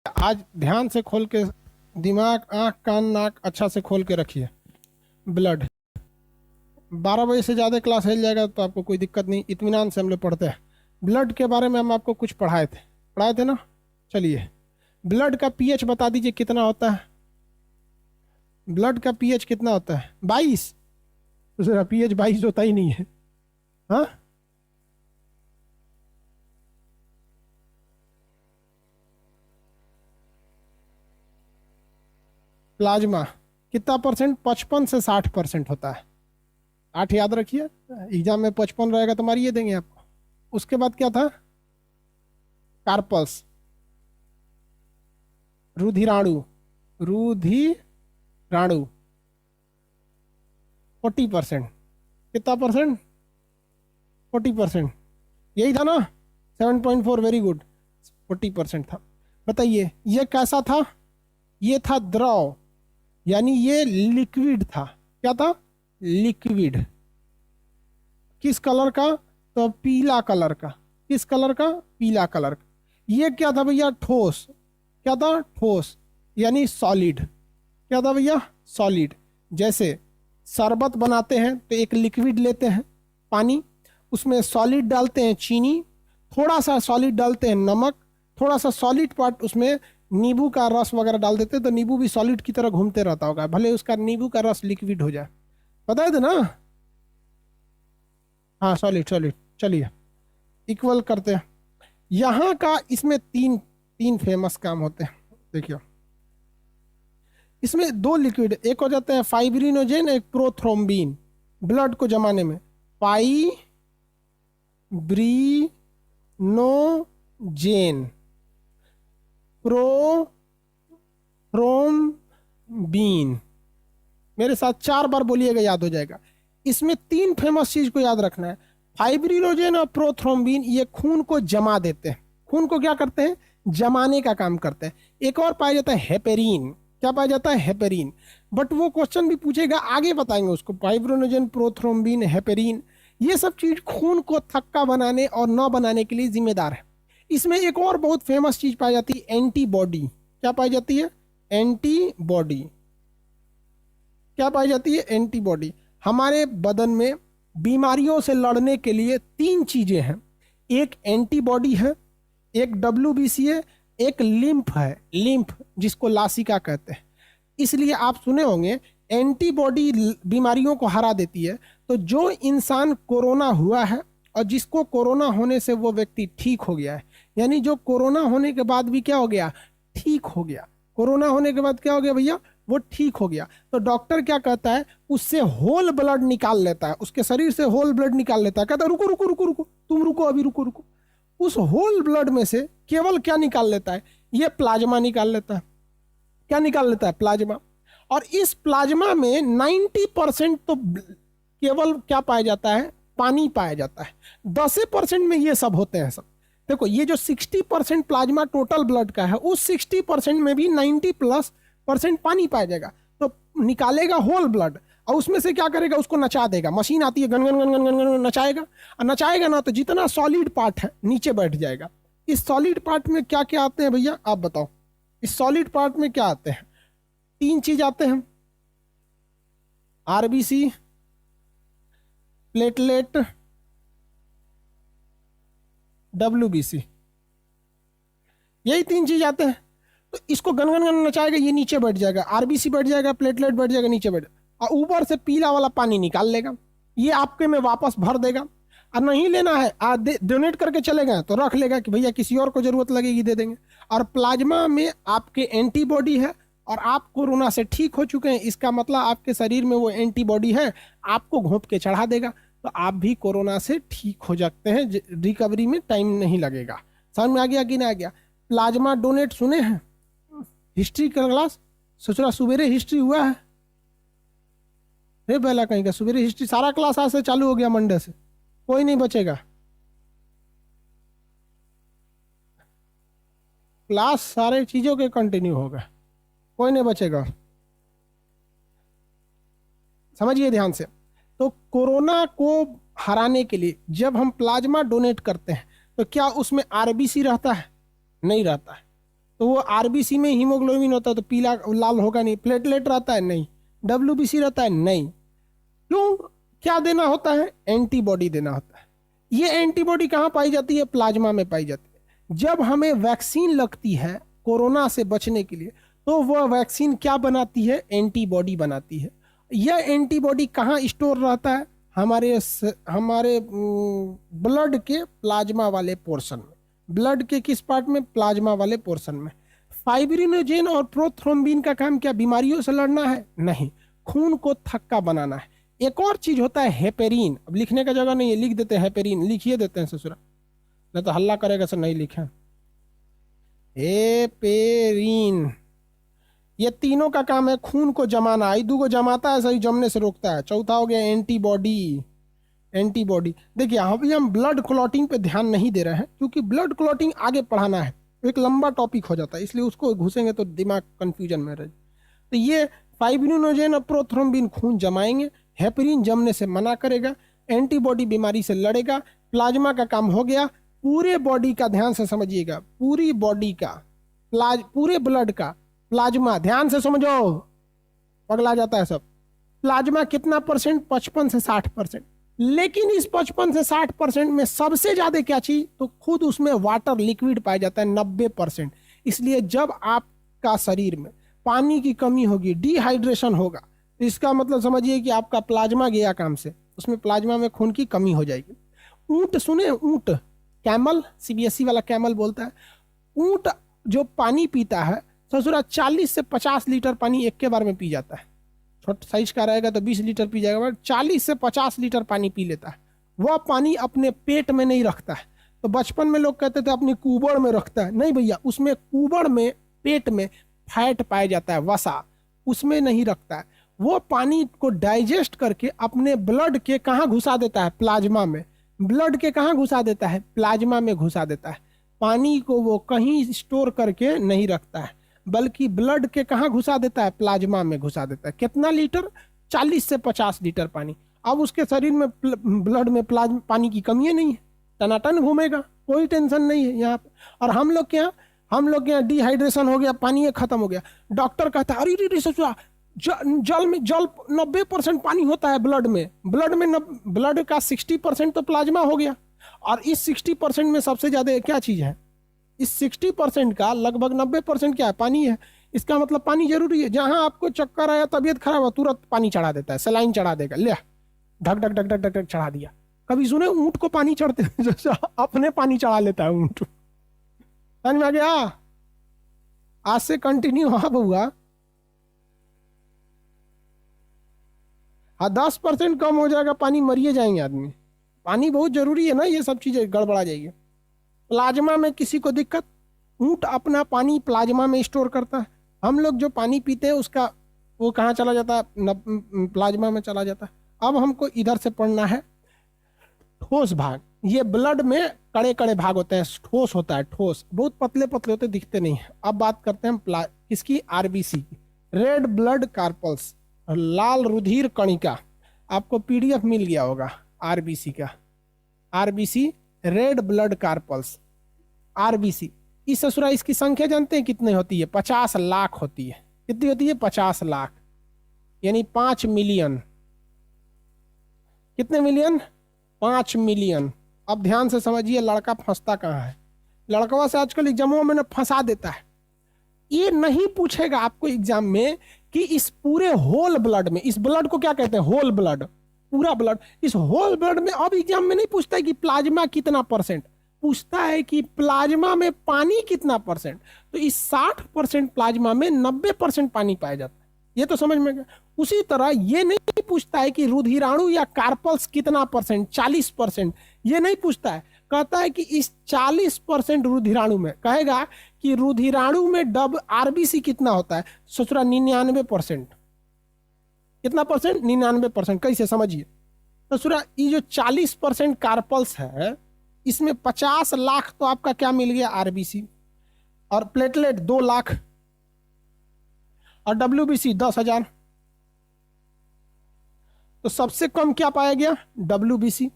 आज ध्यान से खोल के दिमाग, आंख, कान, नाक अच्छा से खोल के रखिए। ब्लड 12 बजे से ज़्यादा क्लास हिल जाएगा तो आपको कोई दिक्कत नहीं, इत्मीनान से हम लोग पढ़ते हैं। ब्लड के बारे में हम आपको कुछ पढ़ाए थे ना। चलिए, ब्लड का पीएच बता दीजिए कितना होता है। ब्लड का पीएच कितना होता है? 22। दूसरा पीएच 22 होता ही नहीं है। हाँ, प्लाज्मा कितना परसेंट? 55 से 60% होता है। 8 याद रखिए, एग्जाम में 55 रहेगा तो मारिए देंगे आपको। उसके बाद क्या था? कार्पस, रुधिराणु। रुधिराणु 40%। कितना परसेंट? 40%। यही था ना? 7.4, वेरी गुड। 40% था। बताइए ये कैसा था? ये था द्रव, यानी ये लिक्विड था। क्या था? लिक्विड। किस कलर का? तो पीला कलर का। किस कलर का? पीला कलर का। ये क्या था भैया? ठोस। क्या था? ठोस, यानी सॉलिड। क्या था भैया? सॉलिड। जैसे शरबत बनाते हैं तो एक लिक्विड लेते हैं पानी, उसमें सॉलिड डालते हैं चीनी, थोड़ा सा सॉलिड डालते हैं नमक, थोड़ा सा सॉलिड पार्ट उसमें नींबू का रस वगैरह डाल देते हैं तो नींबू भी सॉलिड की तरह घूमते रहता होगा, भले उसका नींबू का रस लिक्विड हो जाए। बताए थे ना? हाँ, सॉलिड सॉलिड। चलिए, इक्वल करते हैं। यहाँ का इसमें तीन तीन फेमस काम होते हैं। देखिए, इसमें दो लिक्विड, एक हो जाता है फाइब्रिनोजेन, एक प्रोथ्रोम्बिन। ब्लड को जमाने में फाइब्रिनोजेन, प्रोथ्रोम्बिन। मेरे साथ 4 बार बोलिएगा, याद हो जाएगा। इसमें 3 फेमस चीज को याद रखना है। फाइब्रिनोजेन और प्रोथ्रोम्बिन ये खून को जमा देते हैं। खून को क्या करते हैं? जमाने का काम करते हैं। एक और पाया जाता है हेपेरिन। क्या पाया जाता है? हेपेरिन। बट वो क्वेश्चन भी पूछेगा, आगे बताएंगे उसको। फाइब्रिनोजेन, प्रोथ्रोम्बिन, हेपेरिन, ये सब चीज खून को थक्का बनाने और न बनाने के लिए जिम्मेदार है। इसमें एक और बहुत फेमस चीज पाई जाती है, एंटीबॉडी। क्या पाई जाती है? एंटीबॉडी। क्या पाई जाती है? एंटीबॉडी। हमारे बदन में बीमारियों से लड़ने के लिए 3 चीजें हैं। एक एंटीबॉडी है, एक डब्ल्यूबीसी है, एक लिम्फ है। लिम्फ जिसको लासिका कहते हैं। इसलिए आप सुने होंगे एंटीबॉडी बीमारियों को हरा देती है। तो जो इंसान कोरोना हुआ है और जिसको कोरोना होने से वो व्यक्ति ठीक हो गया है, यानी जो कोरोना होने के बाद भी क्या हो गया? ठीक हो गया। कोरोना होने के बाद क्या हो गया भैया? वो ठीक हो गया। तो डॉक्टर क्या कहता है? उससे होल ब्लड निकाल लेता है, उसके शरीर से होल ब्लड निकाल लेता है। कहता है रुको रुको रुको रुको, तुम रुको, अभी रुको रुको। उस होल ब्लड में से केवल क्या निकाल लेता है? ये प्लाज्मा निकाल लेता है। क्या निकाल लेता है? प्लाज्मा। और इस प्लाज्मा में 90% तो केवल क्या पाया जाता है? पानी पाया जाता है। 10% में ये सब होते हैं सब। देखो, ये जो 60% प्लाज्मा टोटल ब्लड का है, उस 60% में भी 90+% पानी पाया जाएगा। तो निकालेगा होल ब्लड और उसमें से क्या करेगा? उसको नचा देगा। मशीन आती है, gun gun gun gun gun gun नचाएगा। और नचाएगा ना तो जितना सॉलिड पार्ट है नीचे बैठ जाएगा। इस सॉलिड पार्ट में क्या क्या आते हैं भैया, आप बताओ? इस सॉलिड पार्ट में क्या आते हैं? 3 चीज आते हैं, आरबीसी, प्लेटलेट, डब्ल्यूबीसी। यही 3 चीज आते हैं। तो इसको गन गन गन नचाएगा, ये नीचे बैठ जाएगा, आरबीसी बैठ जाएगा, प्लेटलेट बैठ जाएगा, नीचे बैठ, और ऊपर से पीला वाला पानी निकाल लेगा। ये आपके में वापस भर देगा। और नहीं लेना है, डोनेट करके चले गए तो रख लेगा कि भैया किसी और को जरूरत लगेगी दे देंगे। और प्लाज्मा में आपके एंटीबॉडी है और आप कोरोना से ठीक हो चुके हैं, इसका मतलब आपके शरीर में वो एंटीबॉडी है, आपको घोंप के चढ़ा देगा तो आप भी कोरोना से ठीक हो जाते हैं। रिकवरी में टाइम नहीं लगेगा। समझ में आ गया कि नहीं आ गया? प्लाज्मा डोनेट सुने हैं? हिस्ट्री का क्लास सोच रहा सुबेरे हिस्ट्री हुआ है? रे पहला कहीं का सुबेरे हिस्ट्री सारा क्लास आज से चालू हो गया, मंडे से कोई नहीं बचेगा। क्लास सारे चीजों के कंटिन्यू होगा, कोई नहीं बचेगा। समझिए ध्यान से। तो कोरोना को हराने के लिए जब हम प्लाज्मा डोनेट करते हैं तो क्या उसमें आरबीसी रहता है? नहीं रहता है। तो वो आरबीसी में हीमोग्लोबिन होता है तो पीला लाल होगा नहीं। प्लेटलेट रहता है नहीं, डब्ल्यूबीसी रहता है नहीं। क्यों? क्या देना होता है? एंटीबॉडी देना होता है। ये एंटीबॉडी कहाँ पाई जाती है? प्लाज्मा में पाई जाती है। जब हमें वैक्सीन लगती है कोरोना से बचने के लिए, तो वह वैक्सीन क्या बनाती है? एंटीबॉडी बनाती है। यह एंटीबॉडी कहाँ स्टोर रहता है? हमारे ब्लड के प्लाज्मा वाले पोर्शन में। ब्लड के किस पार्ट में? प्लाज्मा वाले पोर्शन में। फाइब्रिनोजेन और प्रोथ्रोम्बिन का काम क्या? बीमारियों से लड़ना है? नहीं, खून को थक्का बनाना है। एक और चीज होता है हेपेरिन। अब लिखने का जगह नहीं है, लिख देते हैं हेपेरिन, लिखिए देते हैं ससुरा, नहीं तो हल्ला करेगा सर नहीं लिखा। हेपेरिन, ये तीनों का काम है खून को जमाना। इदू को जमाता है, सही जमने से रोकता है। चौथा हो गया एंटीबॉडी। एंटीबॉडी देखिए, अभी हम ब्लड क्लॉटिंग पे ध्यान नहीं दे रहे हैं क्योंकि ब्लड क्लॉटिंग आगे पढ़ाना है, एक लंबा टॉपिक हो जाता है, इसलिए उसको घुसेंगे तो दिमाग कंफ्यूजन में रहे। तो ये फाइब्रिनोजेन और प्रोथ्रोम्बिन खून जमाएंगे, हेपेरिन जमने से मना करेगा, एंटीबॉडी बीमारी से लड़ेगा। प्लाज्मा का काम हो गया। पूरे बॉडी का ध्यान से समझिएगा, पूरी बॉडी का पूरे ब्लड का प्लाज्मा, ध्यान से समझो, पगला जाता है सब। प्लाज्मा कितना परसेंट? 55 से 60%। लेकिन इस 55 से 60% में सबसे ज्यादा क्या चीज? तो खुद उसमें वाटर लिक्विड पाया जाता है 90%। इसलिए जब आपका शरीर में पानी की कमी होगी, डिहाइड्रेशन होगा, तो इसका मतलब समझिए कि आपका प्लाज्मा गया काम से, उसमें प्लाज्मा में खून की कमी हो जाएगी। ऊंट सुने? ऊंट, कैमल, सीबीएसई वाला कैमल बोलता है। ऊंट जो पानी पीता है ससुरा 40 से 50 लीटर पानी एक के बार में पी जाता है। छोटा साइज का रहेगा तो 20 लीटर पी जाएगा, 40 से 50 लीटर पानी पी लेता है। वह पानी अपने पेट में नहीं रखता है। तो बचपन में लोग कहते थे अपनी कुबड़ में रखता है, नहीं भैया, उसमें कुबड़ में, पेट में फैट पाया जाता है, वसा, उसमें नहीं रखता है। वो पानी को डाइजेस्ट करके अपने ब्लड के कहाँ घुसा देता है? प्लाज्मा में। ब्लड के कहाँ घुसा देता है? प्लाज्मा में घुसा देता है। पानी को वो कहीं स्टोर करके नहीं रखता है, बल्कि ब्लड के कहाँ घुसा देता है? प्लाज्मा में घुसा देता है। कितना लीटर? 40 से 50 लीटर पानी। अब उसके शरीर में ब्लड में पानी की कमी नहीं है, टनाटन घूमेगा, कोई टेंशन नहीं है यहाँ पे। और हम लोग के यहाँ डिहाइड्रेशन हो गया, पानी खत्म हो गया। डॉक्टर कहता है अरे रे ससुरा, जल 90% पानी होता है ब्लड में। ब्लड का 60% तो प्लाज्मा हो गया, और इस 60% में सबसे ज्यादा क्या चीज है? इस 60% का लगभग 90% क्या है? पानी है। इसका मतलब पानी जरूरी है। जहां आपको चक्कर आया, तबीयत खराब हो, तुरंत पानी चढ़ा देता है, सलाइन चढ़ा देगा, ले ढक ढक ढक ढक ढक ढक चढ़ा दिया। कभी सुने ऊंट को पानी चढ़ते? जैसे अपने पानी चढ़ा लेता है ऊंट। समझ में आ गया? आज से कंटिन्यू हाँ हुआ। हाँ, 10% कम हो जाएगा पानी, मरिए जाएंगे आदमी। पानी बहुत जरूरी है ना, ये सब चीजें गड़बड़ा जाएगी। प्लाज्मा में किसी को दिक्कत? ऊंट अपना पानी प्लाज्मा में स्टोर करता है। हम लोग जो पानी पीते हैं उसका वो कहाँ चला जाता है? प्लाज्मा में चला जाता है। अब हमको इधर से पढ़ना है ठोस भाग। ये ब्लड में कड़े कड़े भाग होते हैं, ठोस होता है, ठोस, बहुत पतले पतले होते, दिखते नहीं है। अब बात करते हैं किसकी? आरबीसी की, रेड ब्लड कार्पल्स, लाल रुधिर कणिका। आपको पीडीएफ मिल गया होगा आरबीसी का। RBC, red blood carpals, RBC. इस ससुरा इसकी संख्या जानते हैं कितनी होती है? 50 लाख होती है। कितनी होती है? 50 लाख, यानी 5 मिलियन। कितने मिलियन? 5 मिलियन। अब ध्यान से समझिए, लड़का फंसता कहाँ है? लड़कवा से आजकल एग्जामों में फंसा देता है। ये नहीं पूछेगा आपको एग्जाम में कि इस पूरे होल ब्लड में, इस ब्लड को क्या कहते हैं? होल ब्लड, पूरा ब्लड। इस होल ब्लड में अब एग्जाम में नहीं पूछता है कि प्लाज्मा कितना %, पूछता है कि प्लाज्मा में पानी कितना %। तो इस 60% प्लाज्मा में 90% पानी पाया जाता है। ये तो समझ में गया। उसी तरह ये नहीं पूछता है कि रुधिराणु या कार्पल्स कितना %, 40%, ये नहीं पूछता है। कहता है कि इस 40% रुधिराणु में, कहेगा कि रुधिराणु में आरबीसी कितना होता है? ससुरा 99%। कितना %? 99%। कैसे समझिए ससुरा, ये जो 40% कार्पल्स है, इसमें 50 लाख तो आपका क्या मिल गया? आरबीसी। और प्लेटलेट 2 लाख, और डब्ल्यूबीसी 10,000। तो सबसे कम क्या पाया गया? डब्ल्यूबीसी।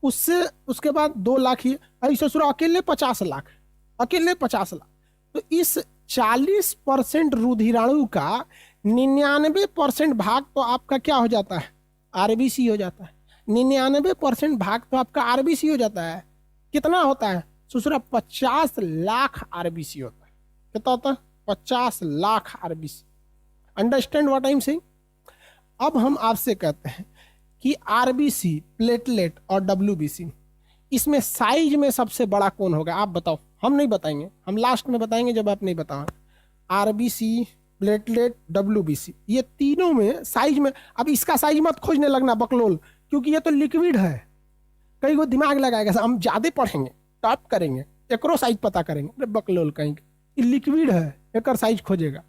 उससे उसके बाद 2 लाख ही। अरे ससुरा अकेले 50 लाख, अकेले 50 लाख। तो इस 40% रुधिराणु का 99% भाग तो आपका क्या हो जाता है, आरबीसी हो जाता है। 99% भाग तो आपका आरबीसी हो जाता है। कितना होता है ससुरा, 50 लाख आरबीसी होता है। कितना होता है, 50 lakh RBC. Understand what I am saying. अब हम आपसे कहते हैं कि आरबीसी, प्लेटलेट और डब्ल्यूबीसी, इसमें साइज में सबसे बड़ा कौन होगा, आप बताओ। हम नहीं बताएंगे, हम लास्ट में बताएंगे जब आप नहीं बताओ। आरबीसी, प्लेटलेट, डब्ल्यूबीसी, ये तीनों में साइज में, अब इसका साइज मत खोजने लगना बकलोल, क्योंकि ये तो लिक्विड है। कई को दिमाग लगाएगा, हम ज्यादा पढ़ेंगे, टॉप करेंगे, एकरो साइज पता करेंगे। अरे बकलोल कहीं, ये लिक्विड है, एक साइज खोजेगा।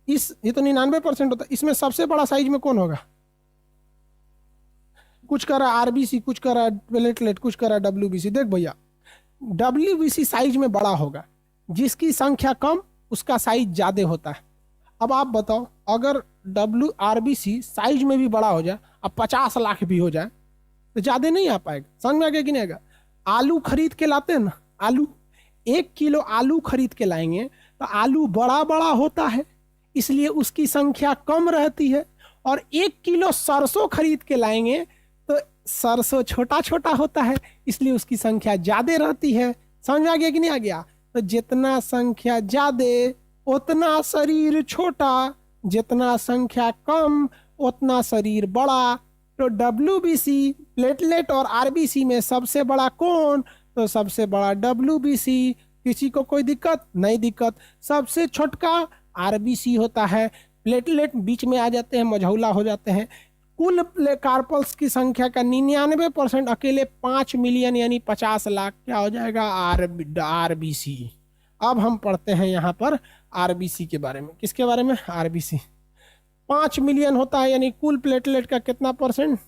ये तो 99% होता है। इसमें सबसे बड़ा साइज में कौन होगा, कुछ कर रहा है आरबीसी, कुछ कर रहा है प्लेटलेट, कुछ कर रहा है डब्ल्यूबीसी। देख भैया, डब्ल्यूबीसी साइज में बड़ा होगा, जिसकी संख्या कम उसका साइज ज्यादा होता है। अब आप बताओ, अगर आरबीसी साइज में भी बड़ा हो जाए, अब 50 लाख भी हो जाए, तो ज्यादा नहीं आ पाएगा। समझ में आ गया कि नहीं आएगा। आलू खरीद के लाते हैं ना, आलू 1 किलो आलू खरीद के लाएंगे तो आलू बड़ा बड़ा होता है, इसलिए उसकी संख्या कम रहती है। और 1 किलो सरसों खरीद के लाएंगे तो सरसों छोटा छोटा होता है, इसलिए उसकी संख्या ज्यादा रहती है। समझ में आ गया कि नहीं आ गया। तो जितना संख्या ज्यादा उतना शरीर छोटा, जितना संख्या कम उतना शरीर बड़ा। तो डब्ल्यूबीसी, प्लेटलेट और आरबीसी में सबसे बड़ा कौन, तो सबसे बड़ा डब्ल्यूबीसी। किसी को कोई दिक्कत नहीं, दिक्कत। सबसे छोटका आरबीसी होता है, प्लेटलेट बीच में आ जाते हैं, मझौला हो जाते हैं। कुल कार्पल्स की संख्या का 99% अकेले 5 मिलियन यानी 50 लाख क्या हो जाएगा, आरबीसी। अब हम पढ़ते हैं यहाँ पर आरबीसी के बारे में। किसके बारे में, आरबीसी। 5 मिलियन होता है, यानी कुल प्लेटलेट का कितना परसेंट,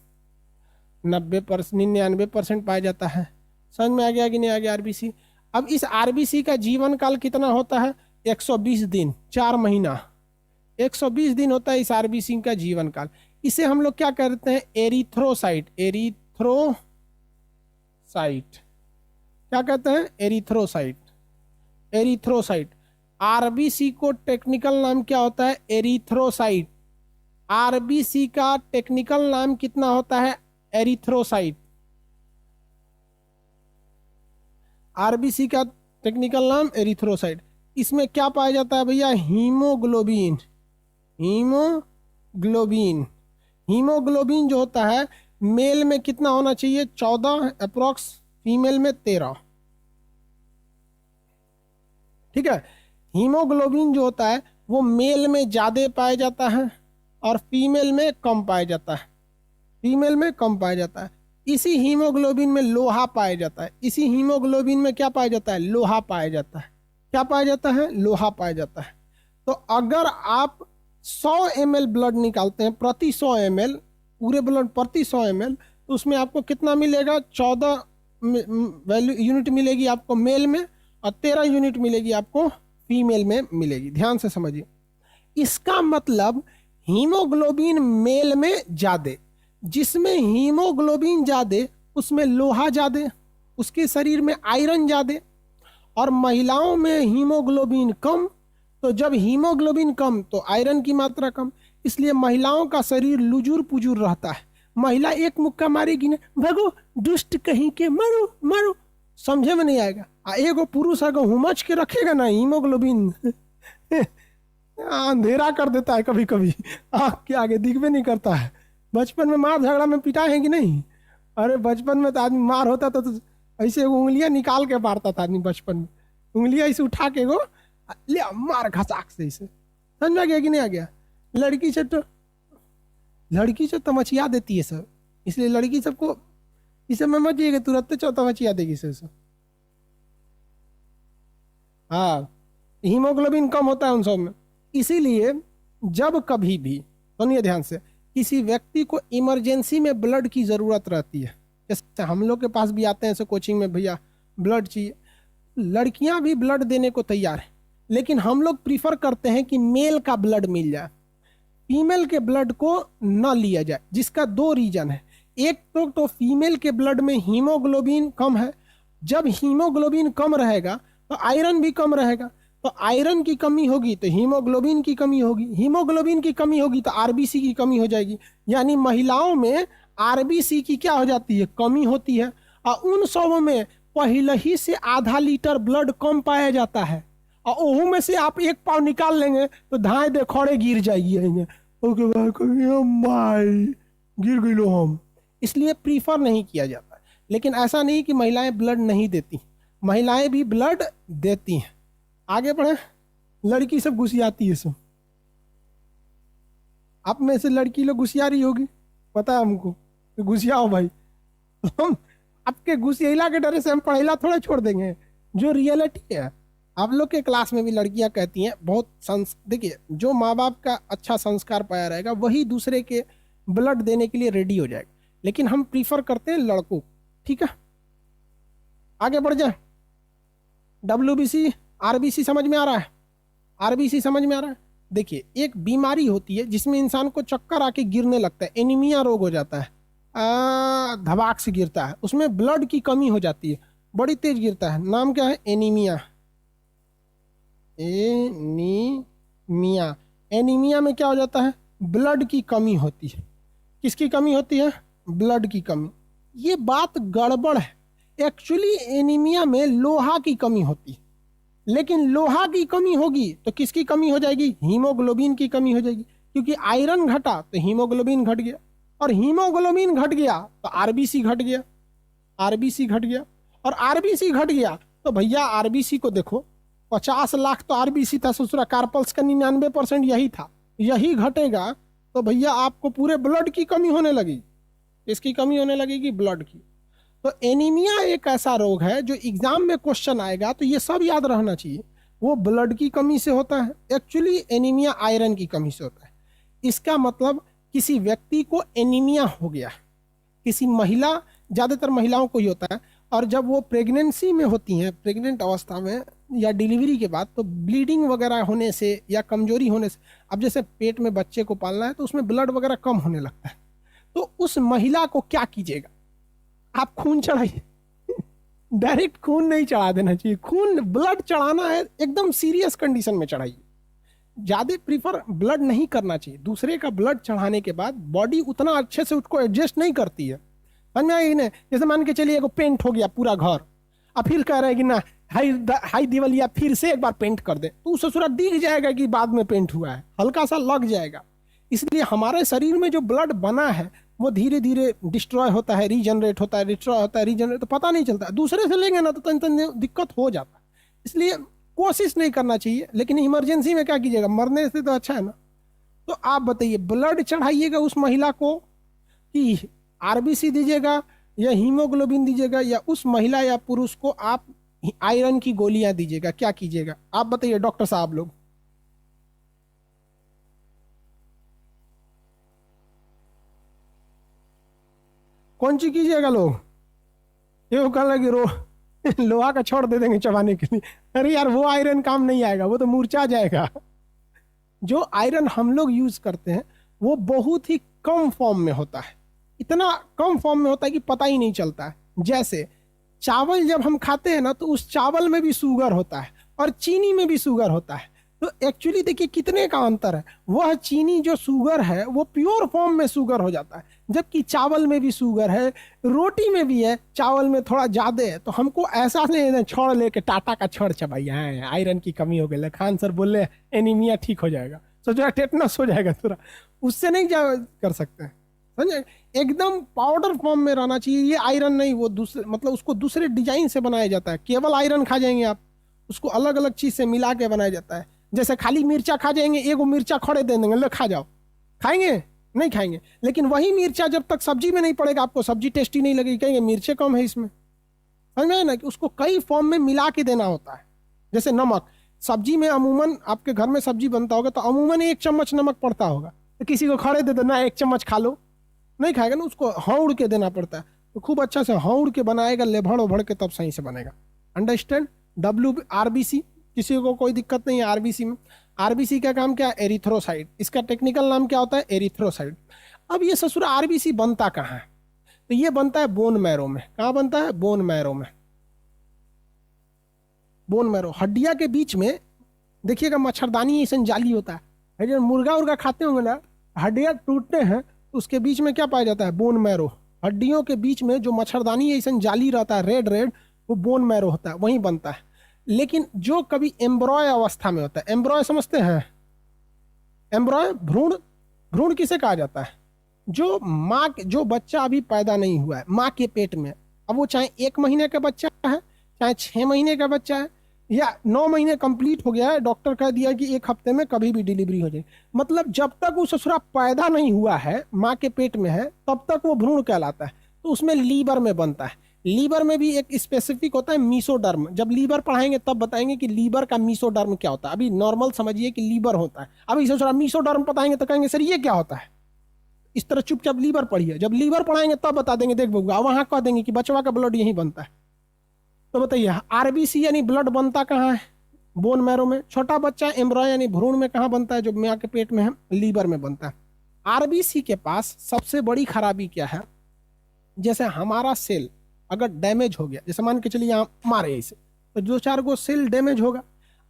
90%, 99% पाया जाता है। समझ में आ गया कि नहीं आ गया आरबीसी। अब इस आरबीसी का जीवन काल कितना होता है, 120 दिन, 4 महीना, 120 दिन होता है इस आरबीसी का जीवन काल। इसे हम लोग क्या करते हैं, एरिथ्रोसाइट। एरिथ्रोसाइट क्या कहते हैं, एरिथ्रोसाइट। एरिथ्रोसाइट। आरबीसी को टेक्निकल नाम क्या होता है, एरिथ्रोसाइट। आरबीसी का टेक्निकल नाम कितना होता है, एरिथ्रोसाइट। आरबीसी का टेक्निकल नाम एरिथ्रोसाइट। इसमें क्या पाया जाता है भैया, हीमोग्लोबिन। हीमोग्लोबिन, हीमोग्लोबिन जो होता है मेल में कितना होना चाहिए, 14 अप्रोक्स, फीमेल में 13। ठीक है। हीमोग्लोबिन जो होता है वो मेल में ज्यादा पाया जाता है और फीमेल में कम पाया जाता है। फीमेल में कम पाया जाता है। इसी हीमोग्लोबिन में लोहा पाया जाता है। इसी हीमोग्लोबिन में क्या पाया जाता है, लोहा पाया जाता है। क्या पाया जाता है, लोहा पाया जाता है। तो अगर आप 100 ml ब्लड निकालते हैं, प्रति 100 ml, पूरे ब्लड प्रति 100 ml, तो उसमें आपको कितना मिलेगा, 14 वैल्यू यूनिट मिलेगी आपको मेल में और 13 यूनिट मिलेगी आपको फीमेल में मिलेगी। ध्यान से समझिए। इसका मतलब हीमोग्लोबिन मेल में ज्यादा, जिसमें हीमोग्लोबिन ज्यादा उसमें लोहा ज्यादा, उसके शरीर में आयरन ज्यादा। और महिलाओं में हीमोग्लोबिन कम, तो जब हीमोग्लोबिन कम तो आयरन की मात्रा कम, इसलिए महिलाओं का शरीर लुजुर पुजुर रहता है। महिला एक मुक्का मारेगी ना, भगो दुष्ट कहीं के, मरो मरो, समझे में नहीं आएगा। एगो पुरुष अगर हुमच के रखेगा ना हीमोग्लोबिन अंधेरा कर देता है, कभी कभी आँख के आगे दिखबे नहीं करता है। बचपन में मार झगड़ा में पिटाए हैं कि नहीं, अरे बचपन में तो आदमी मार होता था तो ऐसे उंगलियां निकाल के मारता था आदमी। बचपन में उंगलियां ऐसे उठा के गो ले मार घसाक से, इसे समझ में आ गया कि नहीं आ गया। लड़की से तो मचिया देती है सब, इसलिए लड़की सबको इसे में मत जाइएगा, तुरंत चौथा मचिया देगी से सब। हाँ, हीमोग्लोबिन कम होता है उन सब में। इसीलिए जब कभी भी, सुनिए ध्यान से, किसी व्यक्ति को इमरजेंसी में ब्लड की जरूरत रहती है, जैसे हम लोग के पास भी आते हैं ऐसे कोचिंग में, भैया ब्लड चाहिए, लड़कियां भी ब्लड देने को तैयार है, लेकिन हम लोग प्रीफर करते हैं कि मेल का ब्लड मिल जाए, फीमेल के ब्लड को न लिया जाए। जिसका 2 रीजन है। एक तो फीमेल के ब्लड में हीमोग्लोबिन कम है। जब हीमोग्लोबिन कम रहेगा तो आयरन भी कम रहेगा। तो आयरन की कमी होगी तो हीमोग्लोबिन की कमी होगी, हीमोग्लोबिन की कमी होगी तो आरबीसी की कमी हो जाएगी। यानी महिलाओं में आरबीसी की क्या हो जाती है, कमी होती है। और उन सब में पहले ही से आधा लीटर ब्लड कम पाया जाता है, और ओहू में से आप एक पाव निकाल लेंगे तो धाए देखौड़े गिर जाइए, ओके भाई गिर गई लो हम। इसलिए प्रीफर नहीं किया जाता। लेकिन ऐसा नहीं कि महिलाएं ब्लड नहीं देती, महिलाएं भी ब्लड देती हैं। आगे बढ़े। लड़की सब घुसियाती है सब, आप में से लड़की लोग घुसिया रही होगी, पता है हमको, तो घुसियाओ भाई। हम आपके घुसियाला के डरे से हम पढ़ेला थोड़ा छोड़ देंगे। जो रियलिटी है, आप लोग के क्लास में भी लड़कियां कहती हैं बहुत देखिए, जो माँ बाप का अच्छा संस्कार पाया रहेगा वही दूसरे के ब्लड देने के लिए रेडी हो जाएगा। लेकिन हम प्रीफर करते हैं लड़कों, ठीक है। आगे बढ़ जाए। डब्ल्यूबीसी आरबीसी समझ में आ रहा है, आरबीसी समझ में आ रहा है। देखिए, एक बीमारी होती है जिसमें इंसान को चक्कर आके गिरने लगता है, एनीमिया रोग हो जाता है, धबाक से गिरता है, उसमें ब्लड की कमी हो जाती है, बड़ी तेज गिरता है। नाम क्या है, एनीमिया। एनीमिया, एनीमिया में क्या हो जाता है, ब्लड की कमी होती है। किसकी कमी होती है, ब्लड की कमी। ये बात गड़बड़ है। एक्चुअली एनीमिया में लोहा की कमी होती है, लेकिन लोहा की कमी होगी तो किसकी कमी हो जाएगी, हीमोग्लोबिन की कमी हो जाएगी। क्योंकि आयरन घटा तो हीमोग्लोबिन घट गया, और हीमोग्लोबिन घट गया तो आरबीसी घट गया, आरबीसी घट गया, और आरबीसी घट गया तो भैया आरबीसी को देखो, 50 लाख तो आरबीसी था ससुरा, कार्पल्स का 99% यही था, यही घटेगा तो भैया आपको पूरे ब्लड की कमी होने लगी। इसकी कमी होने लगेगी, ब्लड की। तो एनीमिया एक ऐसा रोग है जो एग्जाम में क्वेश्चन आएगा तो ये सब याद रहना चाहिए, वो ब्लड की कमी से होता है। एक्चुअली एनीमिया आयरन की कमी से होता है। इसका मतलब किसी व्यक्ति को एनीमिया हो गया, किसी महिला, ज़्यादातर महिलाओं को ही होता है, और जब वो प्रेगनेंसी में होती हैं, प्रेग्नेंट अवस्था में या डिलीवरी के बाद, तो ब्लीडिंग वगैरह होने से या कमजोरी होने से, अब जैसे पेट में बच्चे को पालना है तो उसमें ब्लड वगैरह कम होने लगता है, तो उस महिला को क्या कीजिएगा, आप खून चढ़ाइए। डायरेक्ट खून नहीं चढ़ा देना चाहिए, खून ब्लड चढ़ाना है एकदम सीरियस कंडीशन में चढ़ाइए। ज़्यादा प्रीफर ब्लड नहीं करना चाहिए। दूसरे का ब्लड चढ़ाने के बाद बॉडी उतना अच्छे से उसको एडजस्ट नहीं करती है, समझ में आई नहीं। जैसे मान के चलिए एगो पेंट हो गया पूरा घर, अब फिर कह रहे हैं कि ना हाई दिवालिया फिर से एक बार पेंट कर दे, तो उसे सूरत दिख जाएगा कि बाद में पेंट हुआ है, हल्का सा लग जाएगा। इसलिए हमारे शरीर में जो ब्लड बना है वो धीरे धीरे डिस्ट्रॉय होता है, रीजनरेट होता है, डिस्ट्रॉय होता है, रीजनरेट, तो पता नहीं चलता। दूसरे से लेंगे ना तो तन दिक्कत हो जाता है। इसलिए कोशिश नहीं करना चाहिए, लेकिन इमरजेंसी में क्या कीजिएगा, मरने से तो अच्छा है ना। तो आप बताइए, ब्लड चढ़ाइएगा उस महिला को कि आरबीसी दीजिएगा या हीमोग्लोबिन दीजिएगा, या उस महिला या पुरुष को आप आयरन की गोलियां दीजिएगा, क्या कीजिएगा आप बताइए डॉक्टर साहब लोग। कौन सी कीजिएगा लोग, ये कह लगे लोहा का छोड़ दे देंगे चबाने के लिए। अरे यार वो आयरन काम नहीं आएगा, वो तो मूर्छा जाएगा। जो आयरन हम लोग यूज करते हैं वो बहुत ही कम फॉर्म में होता है, इतना कम फॉर्म में होता है कि पता ही नहीं चलता है। जैसे चावल जब हम खाते हैं ना तो उस चावल में भी शुगर होता है और चीनी में भी शुगर होता है। तो एक्चुअली देखिए कितने का अंतर है, वह चीनी जो शुगर है वो प्योर फॉर्म में शुगर हो जाता है, जबकि चावल में भी शुगर है, रोटी में भी है, चावल में थोड़ा ज़्यादा है। तो हमको ऐसा नहीं छड़ लेके टाटा का छड़ चबाइए, आयरन की कमी हो गई, खान सर बोले एनीमिया ठीक हो जाएगा, सोचो टेटनस हो जाएगा थोड़ा, उससे नहीं कर सकते हैं, समझे। एकदम पाउडर फॉर्म में रहना चाहिए ये आयरन, नहीं वो दूसरे मतलब उसको दूसरे डिजाइन से बनाया जाता है। केवल आयरन खा जाएंगे आप, उसको अलग अलग चीज से मिला के बनाया जाता है। जैसे खाली मिर्चा खा जाएंगे, एगो मिर्चा खड़े दे देंगे, ले खा जाओ, खाएंगे नहीं खाएंगे। लेकिन वही मिर्चा जब तक सब्जी में नहीं पड़ेगा आपको सब्जी टेस्टी नहीं लगेगी, कहेंगे मिर्चे कम है इसमें, समझ में ना। कि उसको कई फॉर्म में मिला के देना होता है। जैसे नमक, सब्जी में अमूमन आपके घर में सब्जी बनता होगा तो अमूमन 1 चम्मच नमक पड़ता होगा, तो किसी को खड़े दे देना 1 चम्मच खा लो, नहीं खाएगा ना, उसको हौड़ के देना पड़ता है। तो खूब अच्छा से हौड़ के बनाएगा, लेभड़ उभड़ के, तब सही से बनेगा। अंडरस्टैंड। आरबीसी, किसी को कोई दिक्कत नहीं है आरबीसी में। आरबीसी का काम क्या है, एरिथ्रोसाइट, इसका टेक्निकल नाम क्या होता है, एरिथ्रोसाइट। अब ये ससुर आरबीसी बनता कहाँ है, तो ये बनता है बोन मैरो में। कहाँ बनता है, बोन मैरो में। बोन मैरो हड्डिया के बीच में देखिएगा मच्छरदानी ऐसा जाली होता है। जब मुर्गा उर्गा खाते होंगे ना, हड्डियाँ टूटते हैं तो उसके बीच में क्या पाया जाता है? Bone marrow. हड्डियों के बीच में जो मच्छरदानी ऐसा जाली रहता है रेड रेड, वो बोन मैरो होता है, वहीं बनता है। लेकिन जो कभी एम्ब्रॉय अवस्था में होता है, एम्ब्रॉय समझते हैं? एम्ब्रॉय भ्रूण, भ्रूण किसे कहा जाता है? जो माँ, जो बच्चा अभी पैदा नहीं हुआ है माँ के पेट में, अब वो चाहे 1 महीने का बच्चा है, चाहे 6 महीने का बच्चा है, या 9 महीने कंप्लीट हो गया है, डॉक्टर कह दिया कि 1 हफ्ते में कभी भी डिलीवरी हो जाए, मतलब जब तक वो ससुरा पैदा नहीं हुआ है, माँ के पेट में है, तब तक वो भ्रूण कहलाता है। तो उसमें लीवर में बनता है। लीवर में भी एक स्पेसिफिक होता है मीसोडर्म। जब लीवर पढ़ाएंगे तब बताएंगे कि लीवर का मीसोडर्म क्या होता है। अभी नॉर्मल समझिए कि लीवर होता है, अभी ससुरा मीसोडर्म बताएंगे तो कहेंगे सर ये क्या होता है। इस तरह चुपचाप लीवर पढ़िए, जब लीवर पढ़ाएंगे तब बता देंगे, देख बउआ वहां कह देंगे कि बचवा का ब्लड यहीं बनता है। तो बताइए आरबीसी यानी ब्लड बनता कहाँ है? बोन मैरो में। छोटा बच्चा एम्ब्रॉय यानी भ्रूण में कहाँ बनता है? जो माँ के पेट में है, लीवर में बनता है। आरबीसी के पास सबसे बड़ी खराबी क्या है? जैसे हमारा सेल अगर डैमेज हो गया, जैसे मान के चलिए यहाँ मारे ऐसे, तो 2-4 गो सेल डैमेज होगा।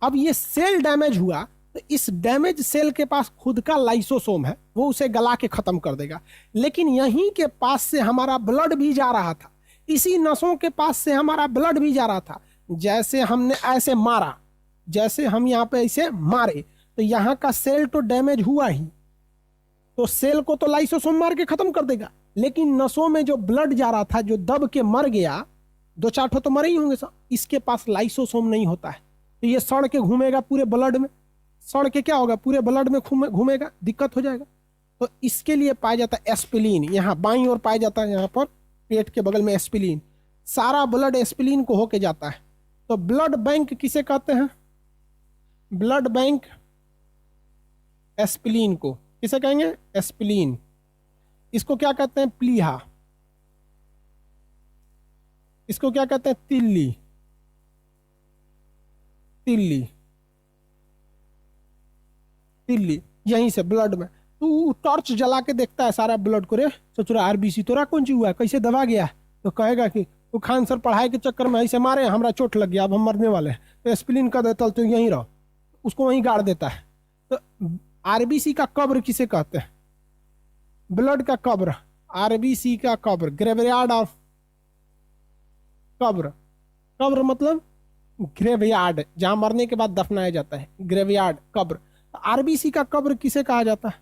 अब ये सेल डैमेज हुआ तो इस डैमेज सेल के पास खुद का लाइसोसोम है, वो उसे गला के खत्म कर देगा। लेकिन यहीं के पास से हमारा ब्लड भी जा रहा था, इसी नसों के पास से हमारा ब्लड भी जा रहा था। जैसे हमने ऐसे मारा, जैसे हम यहाँ पे ऐसे मारे, तो यहाँ का सेल तो डैमेज हुआ ही, तो सेल को तो लाइसोसोम मार के खत्म कर देगा। लेकिन नसों में जो ब्लड जा रहा था, जो दब के मर गया, 2-4 ठो तो मरे ही होंगे सब, इसके पास लाइसोसोम नहीं होता है, तो ये सड़ के घूमेगा पूरे ब्लड में। सड़ के क्या होगा? पूरे ब्लड में घूमेगा, दिक्कत हो जाएगा। तो इसके लिए पाया जाता है एस्पिलीन, यहाँ बाईं ओर पाया जाता है, यहाँ पर पेट के बगल में एस्पिलीन। सारा ब्लड एस्पिलीन को होके जाता है। तो ब्लड बैंक किसे कहते हैं? ब्लड बैंक एस्पिलीन को किसे कहेंगे? एस्पिलीन। इसको क्या कहते हैं? प्लीहा। इसको क्या कहते हैं? तिल्ली। तिल्ली, तिल्ली यहीं से ब्लड में। तू टॉर्च जला के देखता है सारा ब्लड को, रे सचुरा आरबीसी तोरा कौन चीज हुआ है, कैसे दबा गया? तो कहेगा कि वो खान सर पढ़ाई के चक्कर में ऐसे मारे, हमरा चोट लग गया, अब हम मरने वाले हैं, तो एस्पिरिन का देता तो यहीं रहो, उसको वहीं गाड़ देता है। तो आरबीसी का कब्र किसे कहते हैं? ब्लड का कब्र, आरबीसी का कब्र, ग्रेवयार्ड ऑफ कब्र। कब्र मतलब ग्रेवयार्ड, जहां मरने के बाद दफनाया जाता है, ग्रेवयार्ड कब्र। आरबीसी का कब्र किसे कहा जाता है?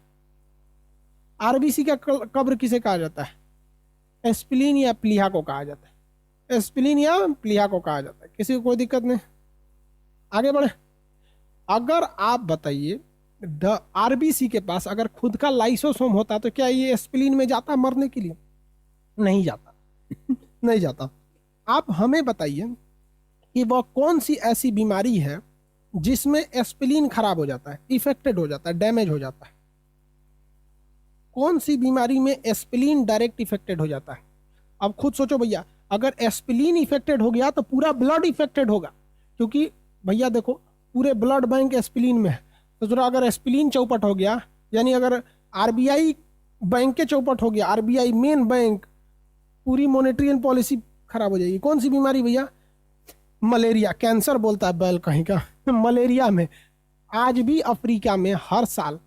आरबीसी का कब्र किसे कहा जाता है? एस्पिलीन या प्लीहा को कहा जाता है। एस्पिलीन या प्लीहा को कहा जाता है। किसी को कोई दिक्कत नहीं, आगे बढ़े। अगर आप बताइए आरबीसी के पास अगर खुद का लाइसोसोम होता तो क्या ये एस्पिलीन में जाता मरने के लिए? नहीं जाता। नहीं जाता। आप हमें बताइए कि वह कौन सी ऐसी बीमारी है जिसमें एस्पिलीन खराब हो जाता है, इफेक्टेड हो जाता है, डैमेज हो जाता है? कौन सी बीमारी में एस्पिलीन डायरेक्ट इफेक्टेड हो जाता है? अब खुद सोचो भैया, अगर एस्पिलीन इफेक्टेड हो गया तो पूरा ब्लड इफेक्टेड होगा, क्योंकि भैया देखो पूरे ब्लड बैंक एस्पिलीन में है। तो जरा अगर एस्पिलीन चौपट हो गया, यानी अगर आरबीआई बैंक के चौपट हो गया, आरबीआई मेन बैंक, पूरी मॉनेटरी पॉलिसी खराब हो जाएगी। कौन सी बीमारी भैया? मलेरिया। कैंसर बोलता है बैल कहीं का। मलेरिया में आज भी अफ्रीका में हर साल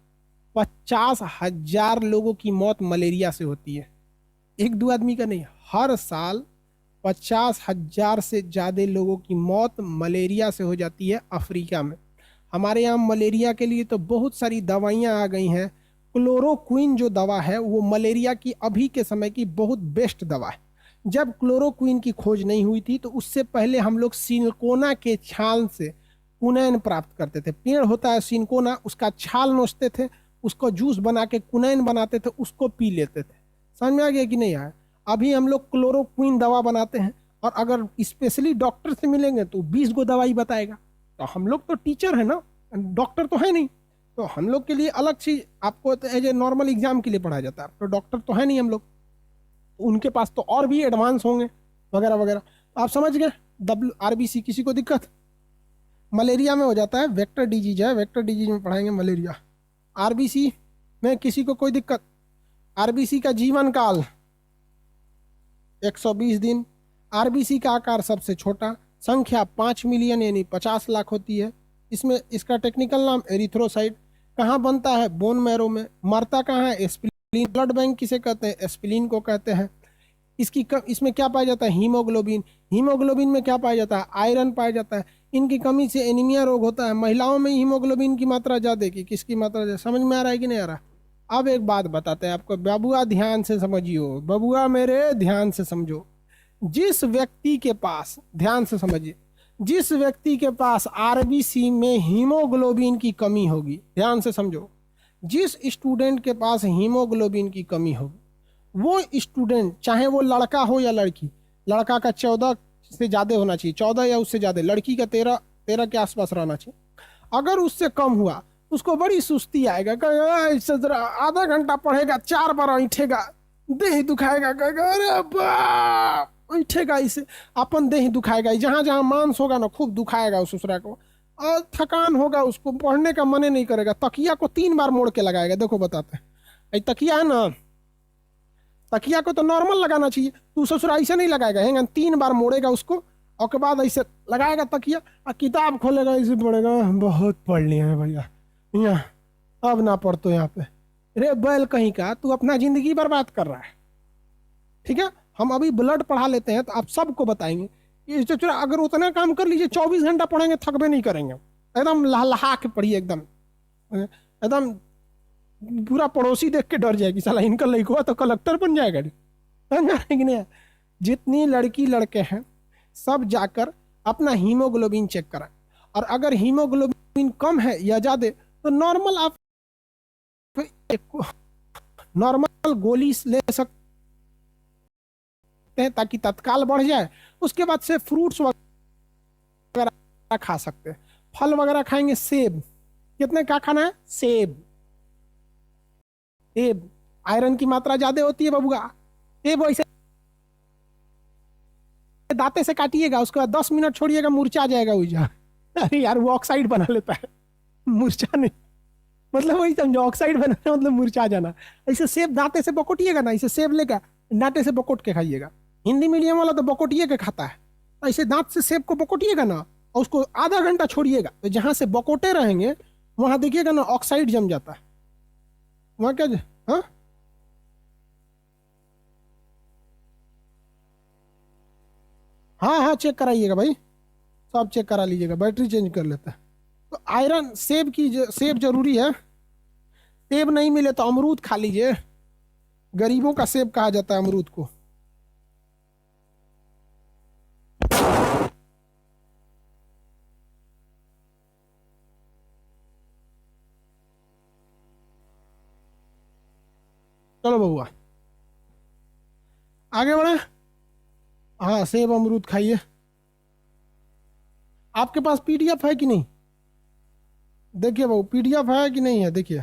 50,000 लोगों की मौत मलेरिया से होती है। 1-2 आदमी का नहीं, हर साल 50,000 से ज़्यादा लोगों की मौत मलेरिया से हो जाती है अफ्रीका में। हमारे यहाँ मलेरिया के लिए तो बहुत सारी दवाइयाँ आ गई हैं। क्लोरोक्विन जो दवा है वो मलेरिया की अभी के समय की बहुत बेस्ट दवा है। जब क्लोरोक्विन की खोज नहीं हुई थी तो उससे पहले हम लोग सिनकोना के छाल से कुनैन प्राप्त करते थे। पेड़ होता है सिनकोना, उसका छाल नोचते थे, उसको जूस बना के कुनैन बनाते थे, उसको पी लेते थे। समझ में आ गया कि नहीं आया? अभी हम लोग क्लोरोक्विन दवा बनाते हैं, और अगर स्पेशली डॉक्टर से मिलेंगे तो 20 गो दवाई बताएगा। तो हम लोग तो टीचर है ना, डॉक्टर तो है नहीं, तो हम लोग के लिए अलग चीज़, आपको तो एज ए नॉर्मल एग्जाम के लिए पढ़ाया जाता है, तो डॉक्टर तो है नहीं हम लोग, तो उनके पास तो और भी एडवांस होंगे वगैरह वगैरह। आप समझ गए? आरबीसी किसी को दिक्कत? मलेरिया में हो जाता है, वेक्टर डिजीज है, वेक्टर डिजीज में पढ़ाएंगे मलेरिया। आरबीसी में किसी को कोई दिक्कत? आरबीसी का जीवन काल 120 दिन। आरबीसी का आकार सबसे छोटा, संख्या 5 मिलियन यानी 50 लाख होती है। इसमें इसका टेक्निकल नाम एरिथ्रोसाइट। कहाँ बनता है? बोन मैरो में। मरता कहाँ है? स्प्लीन। ब्लड बैंक किसे कहते हैं? स्प्लीन को कहते हैं। इसमें क्या पाया जाता है? हीमोग्लोबिन। हीमोग्लोबिन में क्या पाया जाता है? आयरन पाया जाता है। इनकी कमी से एनीमिया रोग होता है। महिलाओं में हीमोग्लोबिन की मात्रा ज्यादा की किसकी मात्रा ज्यादा? समझ में आ रहा है कि नहीं आ रहा? अब एक बात बताते हैं आपको, बबुआ ध्यान से समझियो, बबुआ मेरे ध्यान से समझो। जिस व्यक्ति के पास, ध्यान से समझिए, जिस व्यक्ति के पास आरबीसी में हीमोग्लोबिन की कमी होगी, ध्यान से समझो, जिस स्टूडेंट के पास हीमोग्लोबिन की कमी होगी, वो स्टूडेंट चाहे वो लड़का हो या लड़की, लड़का का 14 से ज्यादा होना चाहिए, 14 या उससे ज्यादा, लड़की का 13 के आसपास रहना चाहिए। अगर उससे कम हुआ उसको बड़ी सुस्ती आएगा, आधा घंटा पढ़ेगा, 4 बार ऐठेगा, देह दुखाएगा, अरे बाप, ऐठेगा, इसे अपन देह दुखाएगा, जहां जहां मांस होगा ना खूब दुखाएगा उस दूसरा को, और थकान होगा, उसको पढ़ने का मन नहीं करेगा, तकिया को 3 बार मोड़ के लगाएगा। देखो बताते हैं, तकिया है ना, तकिया को तो नॉर्मल लगाना चाहिए, तू ससुरा ऐसे नहीं लगाएगा, है 3 बार मोड़ेगा उसको, और के बाद ऐसे लगाएगा तकिया, और किताब खोलेगा, ऐसे पढ़ेगा, बहुत पढ़ लिया है भैया, यहाँ अब ना पढ़ तो यहाँ पे। रे बैल कहीं का, तू अपना जिंदगी बर्बाद कर रहा है। ठीक है, हम अभी ब्लड पढ़ा लेते हैं तो आप सबको बताएंगे, अगर उतना काम कर लीजिए, 24 घंटा पढ़ेंगे थकबे नहीं करेंगे, एकदम लहा के पढ़िए, एकदम एकदम पूरा पड़ोसी देख के डर जाएगी, साला इनका लड़का तो कलेक्टर बन जाएगा। नहीं, जितनी लड़की लड़के हैं सब जाकर अपना हीमोग्लोबिन चेक कराएं, और अगर हीमोग्लोबिन कम है या ज्यादा तो नॉर्मल आप नॉर्मल गोली ले सकते हैं ताकि तत्काल बढ़ जाए। उसके बाद से फ्रूट्स वगैरह खा सकते हैं, फल वगैरह खाएंगे। सेब, कितने का खाना है? सेब। सेब आयरन की मात्रा ज्यादा होती है बबुआ। सेब वैसे दांते से काटिएगा, उसके बाद 10 मिनट छोड़िएगा, मुरझा जाएगा उजा। अरे यार वो ऑक्साइड बना लेता है, मुरझा नहीं, मतलब वही समझो, ऑक्साइड बनाना मतलब मुरझा जाना। ऐसे सेब दांते से बकोटिएगा ना, ऐसे सेब लेकर दांते से बकोट के खाइएगा। हिंदी मीडियम वाला तो बकोटिए के खाता है, ऐसे दांत से सेब को बकोटिएगा ना, और उसको आधा घंटा छोड़िएगा, तो जहां से बकोटे रहेंगे वहां देखिएगा ना ऑक्साइड जम जाता है, वहां क्या। हाँ हाँ हाँ, चेक कराइएगा भाई, सब चेक करा लीजिएगा, बैटरी चेंज कर लेता है। तो आयरन, सेब जरूरी है। सेब नहीं मिले तो अमरूद खा लीजिए, गरीबों का सेब कहा जाता है अमरूद को। चलो बबुआ आगे बढ़े। हाँ, सेब अमरूद खाइए। आपके पास पीडीएफ है कि नहीं? देखिए बाबू, पीडीएफ है कि नहीं है, देखिए।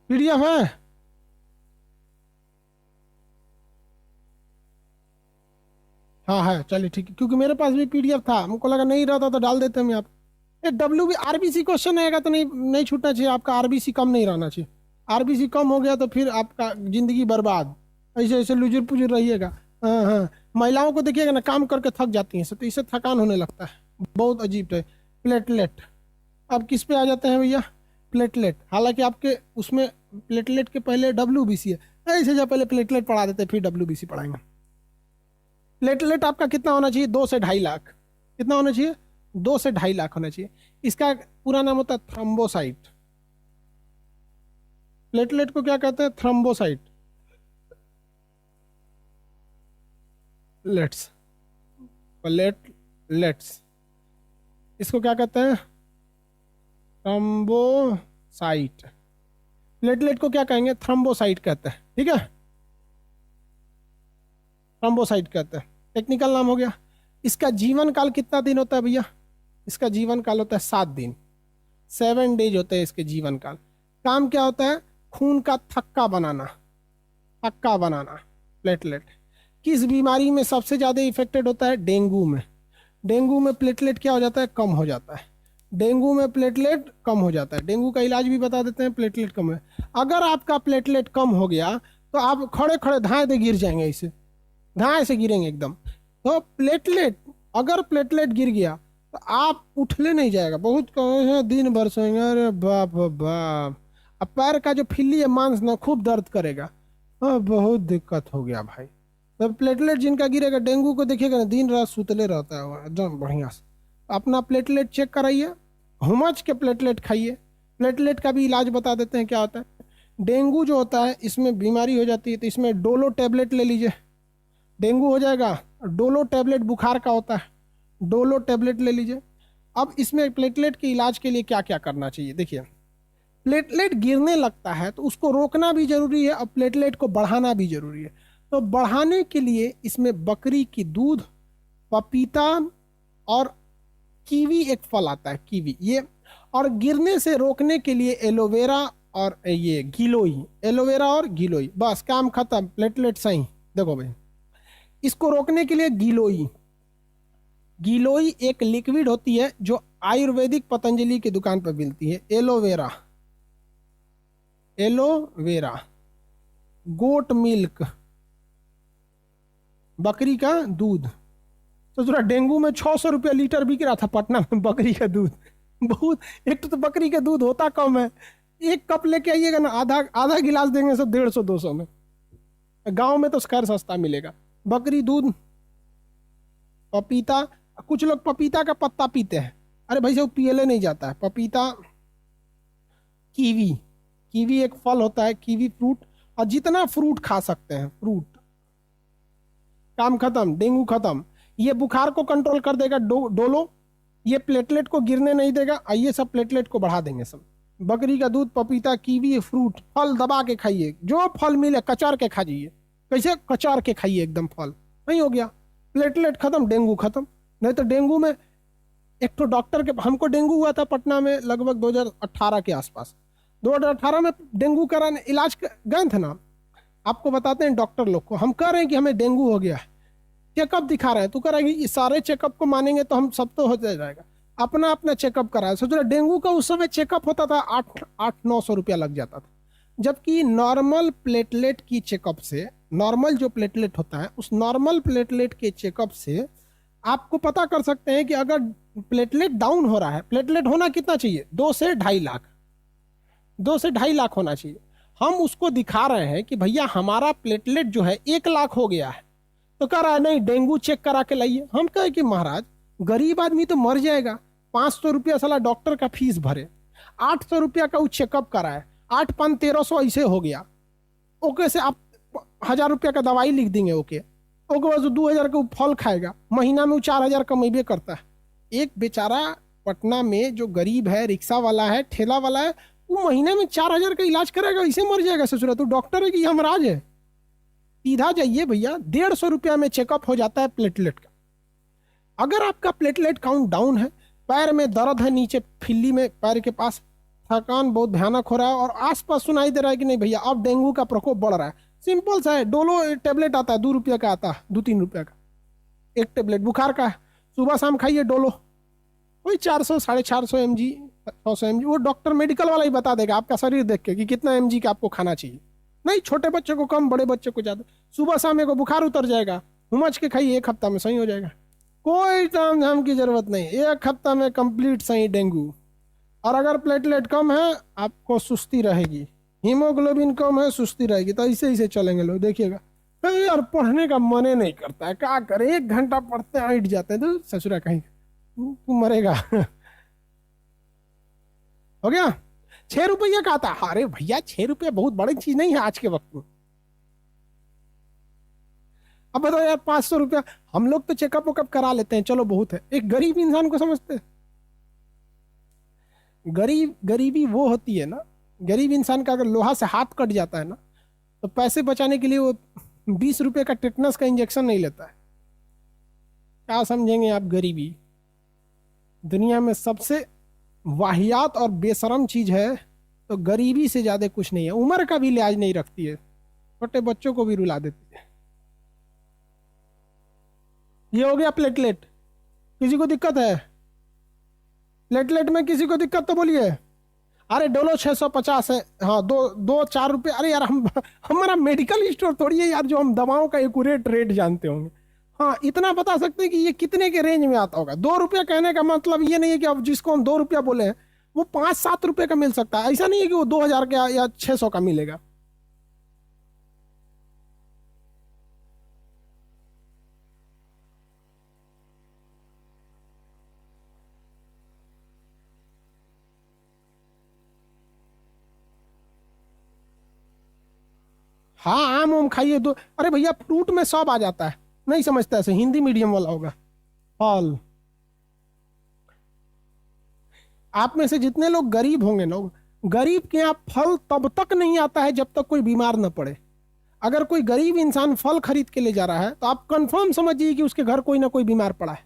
पीडीएफ है? हाँ है, चलिए ठीक है, क्योंकि मेरे पास भी पीडीएफ था, हमको लगा नहीं रहता तो डाल देते हम यहाँ पे। ये डब्ल्यू बी आरबीसी क्वेश्चन आएगा तो नहीं नहीं छूटना चाहिए आपका, आरबीसी कम नहीं रहना चाहिए। आरबीसी कम हो गया तो फिर आपका जिंदगी बर्बाद, ऐसे ऐसे लुजुर पुजुर रहिएगा। हाँ हाँ, महिलाओं को देखिएगा ना, काम करके थक जाती हैं, तो इससे थकान होने लगता है, बहुत अजीब है। प्लेटलेट, अब किस पे आ जाते हैं भैया? प्लेटलेट। हालांकि आपके उसमें प्लेटलेट के पहले डब्ल्यूबीसी है, ऐसे जब पहले प्लेटलेट पढ़ा देते फिर डब्ल्यूबीसी पढ़ाएंगे। प्लेटलेट आपका कितना होना चाहिए? 2 से 2.5 लाख। कितना होना चाहिए? 2 से 2.5 लाख होना चाहिए। इसका पूरा नाम होता है थ्रोम्बोसाइट। प्लेटलेट को क्या कहते हैं? थ्रोम्बोसाइट। लेट्स, प्लेटलेट्स, इसको क्या कहते हैं? थ्रोम्बोसाइट। प्लेटलेट को क्या कहेंगे? थ्रोम्बोसाइट कहते हैं, ठीक है, थ्रोम्बोसाइट कहते हैं, टेक्निकल नाम हो गया। इसका जीवन काल कितना दिन होता है भैया? इसका जीवन काल होता है 7 दिन, 7 डेज होते हैं इसके जीवन काल। काम क्या होता है? खून का थक्का बनाना, थक्का बनाना। प्लेटलेट किस बीमारी में सबसे ज्यादा इफेक्टेड होता है? डेंगू में। डेंगू में प्लेटलेट क्या हो जाता है, कम हो जाता है। डेंगू में प्लेटलेट कम हो जाता है। डेंगू का इलाज भी बता देते हैं, प्लेटलेट कम है। अगर आपका प्लेटलेट कम हो गया तो आप खड़े खड़े धाए दे गिर जाएंगे, इसे धाए से गिरेंगे एकदम। तो प्लेटलेट, अगर प्लेटलेट गिर गया तो आप उठले नहीं जाएगा, बहुत कहे दिन भर सोएंगे, अरे बाप रे बाप। अब पैर का जो फिल्ली है मांस ना खूब दर्द करेगा, बहुत दिक्कत हो गया भाई। तो प्लेटलेट जिनका गिरेगा, डेंगू को देखिएगा ना दिन रात सुतले रहता है वो एकदम बढ़िया से। अपना प्लेटलेट चेक कराइए, हुमच के प्लेटलेट खाइए। प्लेटलेट का भी इलाज बता देते हैं क्या होता है। डेंगू जो होता है इसमें बीमारी हो जाती है तो इसमें डोलो टैबलेट ले लीजिए, डेंगू हो जाएगा। डोलो टैबलेट बुखार का होता है, डोलो टैबलेट ले लीजिए। अब इसमें प्लेटलेट के इलाज के लिए क्या क्या करना चाहिए, देखिए प्लेटलेट गिरने लगता है तो उसको रोकना भी जरूरी है और प्लेटलेट को बढ़ाना भी जरूरी है। तो बढ़ाने के लिए इसमें बकरी की दूध, पपीता और कीवी, एक फल आता है कीवी, ये। और गिरने से रोकने के लिए एलोवेरा और ये गिलोई, एलोवेरा और गिलोई, बस काम खत्म, प्लेटलेट सही। देखो भाई, इसको रोकने के लिए गिलोई, गिलोई एक लिक्विड होती है जो आयुर्वेदिक पतंजलि की दुकान पर मिलती है। एलोवेरा, एलोवेरा, गोट मिल्क, बकरी का दूध। तो जरा डेंगू में 600 रुपया लीटर बिक रहा था पटना में बकरी का दूध, बहुत। एक तो बकरी का दूध होता कम है, एक कप लेके आइएगा ना, आधा आधा गिलास देंगे सब 150-200 में। गांव में तो खैर सस्ता मिलेगा। बकरी दूध, पपीता, कुछ लोग पपीता का पत्ता पीते हैं, अरे भाई साहब पियले नहीं जाता है। पपीता, कीवी, कीवी एक फल होता है, कीवी फ्रूट, और जितना फ्रूट खा सकते हैं फ्रूट, काम खत्म, डेंगू खत्म। ये बुखार को कंट्रोल कर देगा, डोलो, ये प्लेटलेट को गिरने नहीं देगा, और ये सब प्लेटलेट को बढ़ा देंगे सब। बकरी का दूध, पपीता, कीवी, फ्रूट, फल दबा के खाइए, जो फल मिले कचार के खा जाइए। कैसे कचार के खाइए एकदम फल, नहीं हो गया प्लेटलेट खत्म, डेंगू खत्म। नहीं तो डेंगू में एक तो डॉक्टर के, हमको डेंगू हुआ था पटना में लगभग 2018 के आसपास। 2018 में डेंगू कराने इलाज गए थे ना, आपको बताते हैं डॉक्टर लोग को, हम कह रहे हैं कि हमें डेंगू हो गया है, चेकअप दिखा रहे हैं, तो कह रहा है कि सारे चेकअप को मानेंगे तो हम सब तो हो जाएगा। अपना अपना चेकअप कराया, सोच रहे डेंगू का उस समय चेकअप होता था 800-900 रुपया लग जाता था। जबकि नॉर्मल प्लेटलेट की चेकअप से, नॉर्मल जो प्लेटलेट होता है उस नॉर्मल प्लेटलेट के चेकअप से आपको पता कर सकते हैं कि अगर प्लेटलेट डाउन हो रहा है, प्लेटलेट होना कितना चाहिए, 2 से 2.5 लाख, 2 से 2.5 लाख होना चाहिए। हम उसको दिखा रहे हैं कि भैया हमारा प्लेटलेट जो है 1 लाख हो गया है, तो कह रहा है नहीं डेंगू चेक करा के लाइए। हम कहे कि महाराज गरीब आदमी तो मर जाएगा, 500 रुपया साला डॉक्टर का फीस भरे, 800 रुपया का वो चेकअप कराए, 8-5-1300 ऐसे हो गया। ओके से आप 1000 रुपया का दवाई लिख देंगे, ओके ओके बाद 2000 का फल खाएगा, महीना में वो 4000 कमेबे करता है। एक बेचारा पटना में जो गरीब है, रिक्शा वाला है, ठेला वाला है, वो महीने में 4000 का इलाज करेगा, इसे मर जाएगा ससुरा। तो डॉक्टर है कि हमराज है? सीधा जाइए भैया, 150 रुपया में चेकअप हो जाता है प्लेटलेट का। अगर आपका प्लेटलेट काउंट डाउन है, पैर में दर्द है, नीचे फिल्ली में पैर के पास थकान बहुत भयानक हो रहा है, और आसपास सुनाई दे रहा है कि नहीं भैया अब डेंगू का प्रकोप बढ़ रहा है, सिंपल सा है, डोलो टेबलेट आता है, 2 रुपया का आता है, 2-3 रुपया का एक टेबलेट बुखार का है, सुबह शाम खाइए डोलो, वही 400-450 mg 600 mg, वो डॉक्टर मेडिकल वाला ही बता देगा आपका शरीर देख के कि कितना mg का आपको खाना चाहिए। नहीं, छोटे बच्चे को कम, बड़े बच्चे को ज्यादा। सुबह शाम को बुखार उतर जाएगा, हुमच के खाइए, 1 हफ्ता में सही हो जाएगा, कोई ताम झाम की जरूरत नहीं, 1 हफ्ता में कंप्लीट सही डेंगू। और अगर प्लेटलेट कम है, आपको सुस्ती रहेगी, हीमोग्लोबिन कम है, सुस्ती रहेगी, तो ऐसे ऐसे चलेंगे लोग, देखिएगा। यार पढ़ने का मन ही नहीं करता है, क्या करे, 1 घंटा पढ़ते हैं हट जाते हैं, तो ससुरा कहीं तू मरेगा। हो गया, 6 रुपया का आता है। अरे भैया 6 रुपया बहुत बड़ी चीज नहीं है आज के वक्त में। अब बताओ यार 500 रुपया, हम लोग तो चेकअप वेकअप करा लेते हैं, चलो बहुत है, एक गरीब इंसान को समझते हैं? गरीबी वो होती है ना, गरीब इंसान का अगर लोहा से हाथ कट जाता है ना, तो पैसे बचाने के लिए वो 20 रुपये का टेटनस का इंजेक्शन नहीं लेता है। क्या समझेंगे आप गरीबी? दुनिया में सबसे वाहियात और बेशरम चीज है तो गरीबी से ज्यादा कुछ नहीं है। उम्र का भी लिहाज नहीं रखती है, छोटे बच्चों को भी रुला देती है। ये हो गया प्लेटलेट। किसी को दिक्कत है? प्लेटलेट में किसी को दिक्कत तो बोलिए। अरे डोलो 650 है। हाँ, दो दो 4 रुपये। अरे यार, हमारा मेडिकल स्टोर थोड़ी है यार जो हम दवाओं का एक्यूरेट रेट जानते होंगे। हाँ, इतना बता सकते हैं कि ये कितने के रेंज में आता होगा। 2 रुपया कहने का मतलब ये नहीं है कि अब जिसको हम 2 रुपया बोले हैं वो 5-7 रुपये का मिल सकता है। ऐसा नहीं है कि वो 2000 का या 600 का मिलेगा। हाँ, आम उम खाइए दो। अरे भैया, फ्रूट में सब आ जाता है। नहीं समझता, ऐसे हिंदी मीडियम वाला होगा। फल। आप में से जितने लोग गरीब होंगे ना, गरीब के यहाँ फल तब तक नहीं आता है जब तक कोई बीमार न पड़े। अगर कोई गरीब इंसान फल खरीद के ले जा रहा है तो आप कंफर्म समझिए कि उसके घर कोई ना कोई बीमार पड़ा है।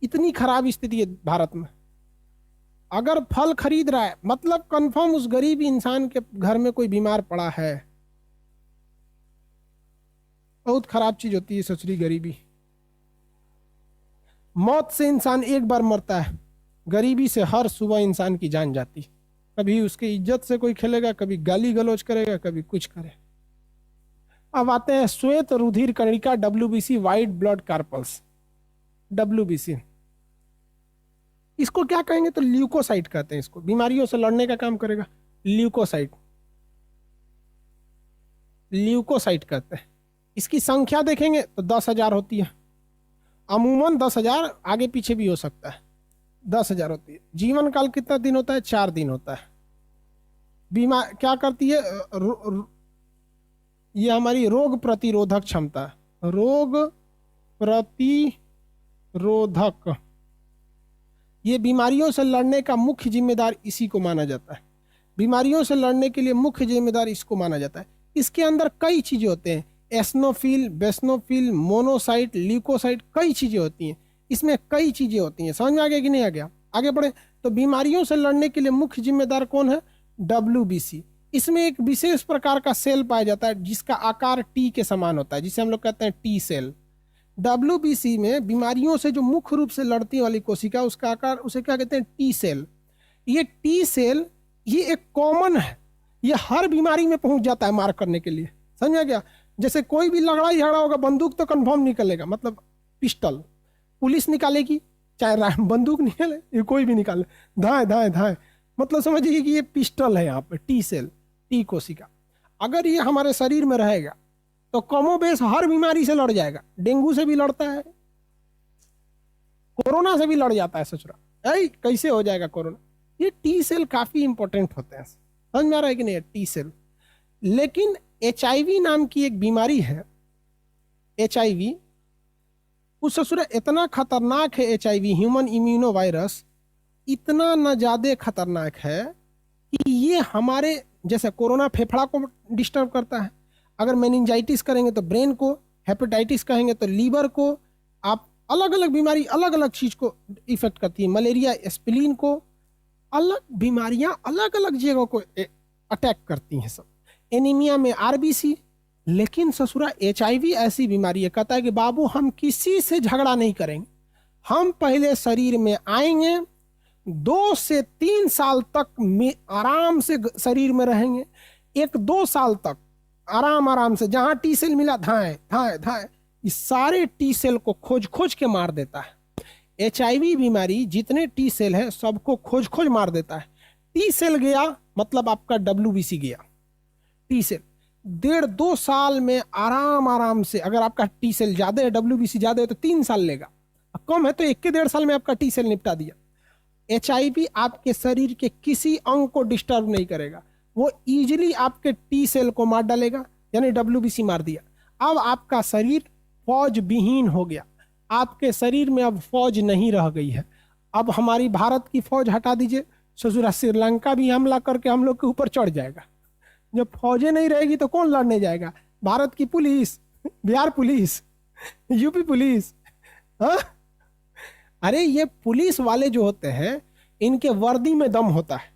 इतनी खराब स्थिति है भारत में। अगर फल खरीद रहा है मतलब कंफर्म उस गरीब इंसान के घर में कोई बीमार पड़ा है। बहुत खराब चीज होती है ससुरी गरीबी। मौत से इंसान एक बार मरता है, गरीबी से हर सुबह इंसान की जान जाती। कभी उसकी इज्जत से कोई खेलेगा, कभी गाली गलौज करेगा, कभी कुछ करे। अब आते हैं श्वेत रुधिर कणिका, WBC, white blood carpals. WBC इसको क्या कहेंगे तो ल्यूकोसाइट कहते हैं। इसको बीमारियों से लड़ने का काम करेगा। ल्यूकोसाइट, ल्यूकोसाइट कहते हैं। इसकी संख्या देखेंगे तो 10,000 होती है। अमूमन 10,000, आगे पीछे भी हो सकता है। 10,000 होती है। जीवन काल कितना दिन होता है? 4 दिन होता है। बीमा क्या करती है? ये हमारी रोग प्रतिरोधक क्षमता, रोग प्रतिरोधक, ये बीमारियों से लड़ने का मुख्य जिम्मेदार इसी को माना जाता है। बीमारियों से लड़ने के लिए मुख्य जिम्मेदार इसको माना जाता है। इसके अंदर कई चीजें होते हैं, एस्नोफिल, बेस्नोफिल, मोनोसाइट, ल्यूकोसाइट, कई चीजें होती हैं। इसमें कई चीजें होती हैं। समझ में आ गया कि नहीं आ गया? आगे बढ़े तो बीमारियों से लड़ने के लिए मुख्य जिम्मेदार कौन है? WBC। इसमें एक विशेष प्रकार का सेल पाया जाता है जिसका आकार टी के समान होता है, जिसे हम लोग कहते हैं टी सेल। WBC में बीमारियों से जो मुख्य रूप से लड़ती वाली कोशिका, उसका आकार, उसे क्या कहते हैं? T cell. ये टी सेल ये एक कॉमन है, ये हर बीमारी में पहुंच जाता है मार करने के लिए। समझ में गया? जैसे कोई भी लड़ाई झगड़ा होगा, बंदूक तो कंफर्म निकलेगा, मतलब पिस्टल पुलिस निकालेगी, चाहे बंदूक निकले, ये कोई भी निकाले, धाए धाए धाए, मतलब समझिए कि ये पिस्टल है। यहाँ पे टी सेल, टी कोशिका अगर ये हमारे शरीर में रहेगा तो कमोबेश हर बीमारी से लड़ जाएगा। डेंगू से भी लड़ता है, कोरोना से भी लड़ जाता है। सचुरा कैसे हो जाएगा कोरोना? ये टी सेल काफी इंपॉर्टेंट होते हैं। समझ में आ रहा है कि नहीं? T cell. लेकिन HIV नाम की एक बीमारी है, HIV, उस ससुरा इतना खतरनाक है। HIV, ह्यूमन इम्यूनो वायरस, इतना न ज्यादा खतरनाक है कि ये हमारे जैसे कोरोना फेफड़ा को डिस्टर्ब करता है, अगर मेनिंजाइटिस करेंगे तो ब्रेन को, हेपेटाइटिस कहेंगे तो लीवर को, आप अलग अलग बीमारी अलग अलग चीज को इफेक्ट करती है। मलेरिया, स्प्लीन को, अलग बीमारियां अलग अलग जगहों को अटैक करती हैं सब। एनीमिया में RBC। लेकिन ससुरा HIV ऐसी बीमारी है, कहता है कि बाबू हम किसी से झगड़ा नहीं करेंगे, हम पहले शरीर में आएंगे, 2 से 3 साल तक में आराम से शरीर में रहेंगे, 1-2 साल तक आराम से, जहां टी सेल मिला धाए धाए धाए, इस सारे टी सेल को खोज खोज के मार देता है। HIV बीमारी जितने टी सेल है सबको खोज खोज मार देता है। टी सेल गया मतलब आपका WBC गया। टी सेल 1.5-2 साल में आराम से, अगर आपका टी सेल ज्यादा है, WBC ज्यादा है तो 3 साल लेगा, कम है तो 1-1.5 साल में आपका टी सेल निपटा दिया। HIV आपके शरीर के किसी अंग को डिस्टर्ब नहीं करेगा, वो इजीली आपके टी सेल को मार डालेगा, यानी WBC मार दिया। अब आपका शरीर फौज विहीन हो गया, आपके शरीर में अब फौज नहीं रह गई है। अब हमारी भारत की फौज हटा दीजिए, ससुरा श्रीलंका भी हमला करके हम लोग के ऊपर चढ़ जाएगा। जब फौजें नहीं रहेगी तो कौन लड़ने जाएगा? भारत की police, Bihar police, UP police. हाँ, अरे ये पुलिस वाले जो होते हैं इनके वर्दी में दम होता है,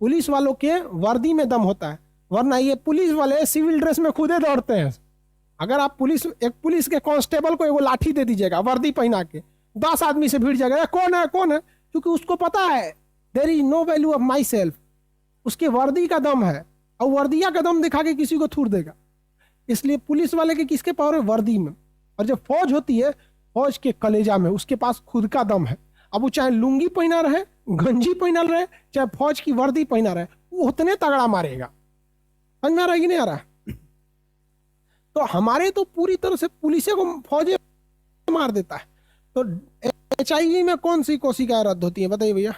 पुलिस वालों के वर्दी में दम होता है, वरना ये पुलिस वाले सिविल ड्रेस में खुदे दौड़ते हैं। अगर आप एक पुलिस के कांस्टेबल को एगो लाठी दे दीजिएगा वर्दी पहना के, 10 आदमी से भीड़ जाएगा, कौन है कौन है, क्योंकि उसको पता है there is no value of myself, उसके वर्दी का दम है, और वर्दिया का दम दिखा के किसी को थूर देगा। इसलिए पुलिस वाले के किसके पावर है? वर्दी में। और जब फौज होती है, फौज के कलेजा में, उसके पास खुद का दम है। अब वो चाहे लुंगी पहना रहे, गंजी पहना रहे, चाहे फौज की वर्दी पहना रहे, वो उतने तगड़ा मारेगा। समझ में आ रहा है कि नहीं आ रहा? तो हमारे तो पूरी तरह से पुलिसे को फौजे मार देता है। तो HIV में कौन सी कोशिकाएं रद्द होती है बताइए भैया?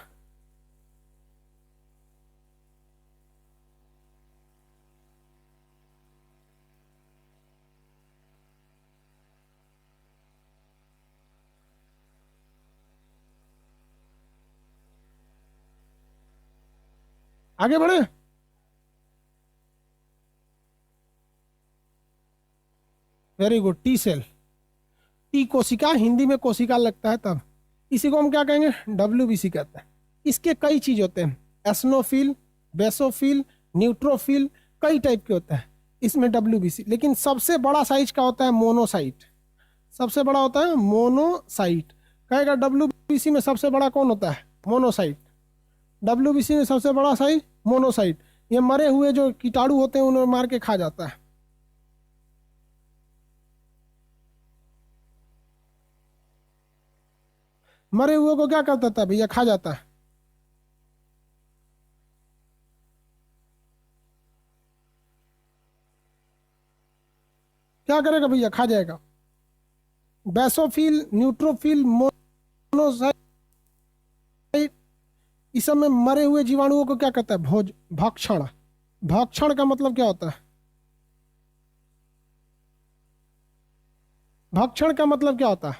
आगे बढ़े। Very good. T cell, T कोशिका, हिंदी में कोशिका लगता है तब। इसी को हम क्या कहेंगे? WBC कहते हैं। इसके कई चीज होते हैं, एस्नोफिल, बेसोफिल, न्यूट्रोफिल, कई टाइप के होते हैं इसमें WBC। लेकिन सबसे बड़ा साइज का होता है मोनोसाइट, सबसे बड़ा होता है मोनोसाइट। कहेगा WBC में सबसे बड़ा कौन होता है? मोनोसाइट। WBC में सबसे बड़ा साइज मोनोसाइट। ये मरे हुए जो कीटाणु होते हैं उन्हें मार के खा जाता है। मरे हुए को क्या करता था भैया? खा जाता है। क्या करेगा भैया? खा जाएगा। बेसोफिल, न्यूट्रोफिल, मोनोसाइट, इस सब में मरे हुए जीवाणुओं को क्या कहता है? भोज, भक्षण। भक्षण का मतलब क्या होता है? भक्षण का मतलब क्या होता है?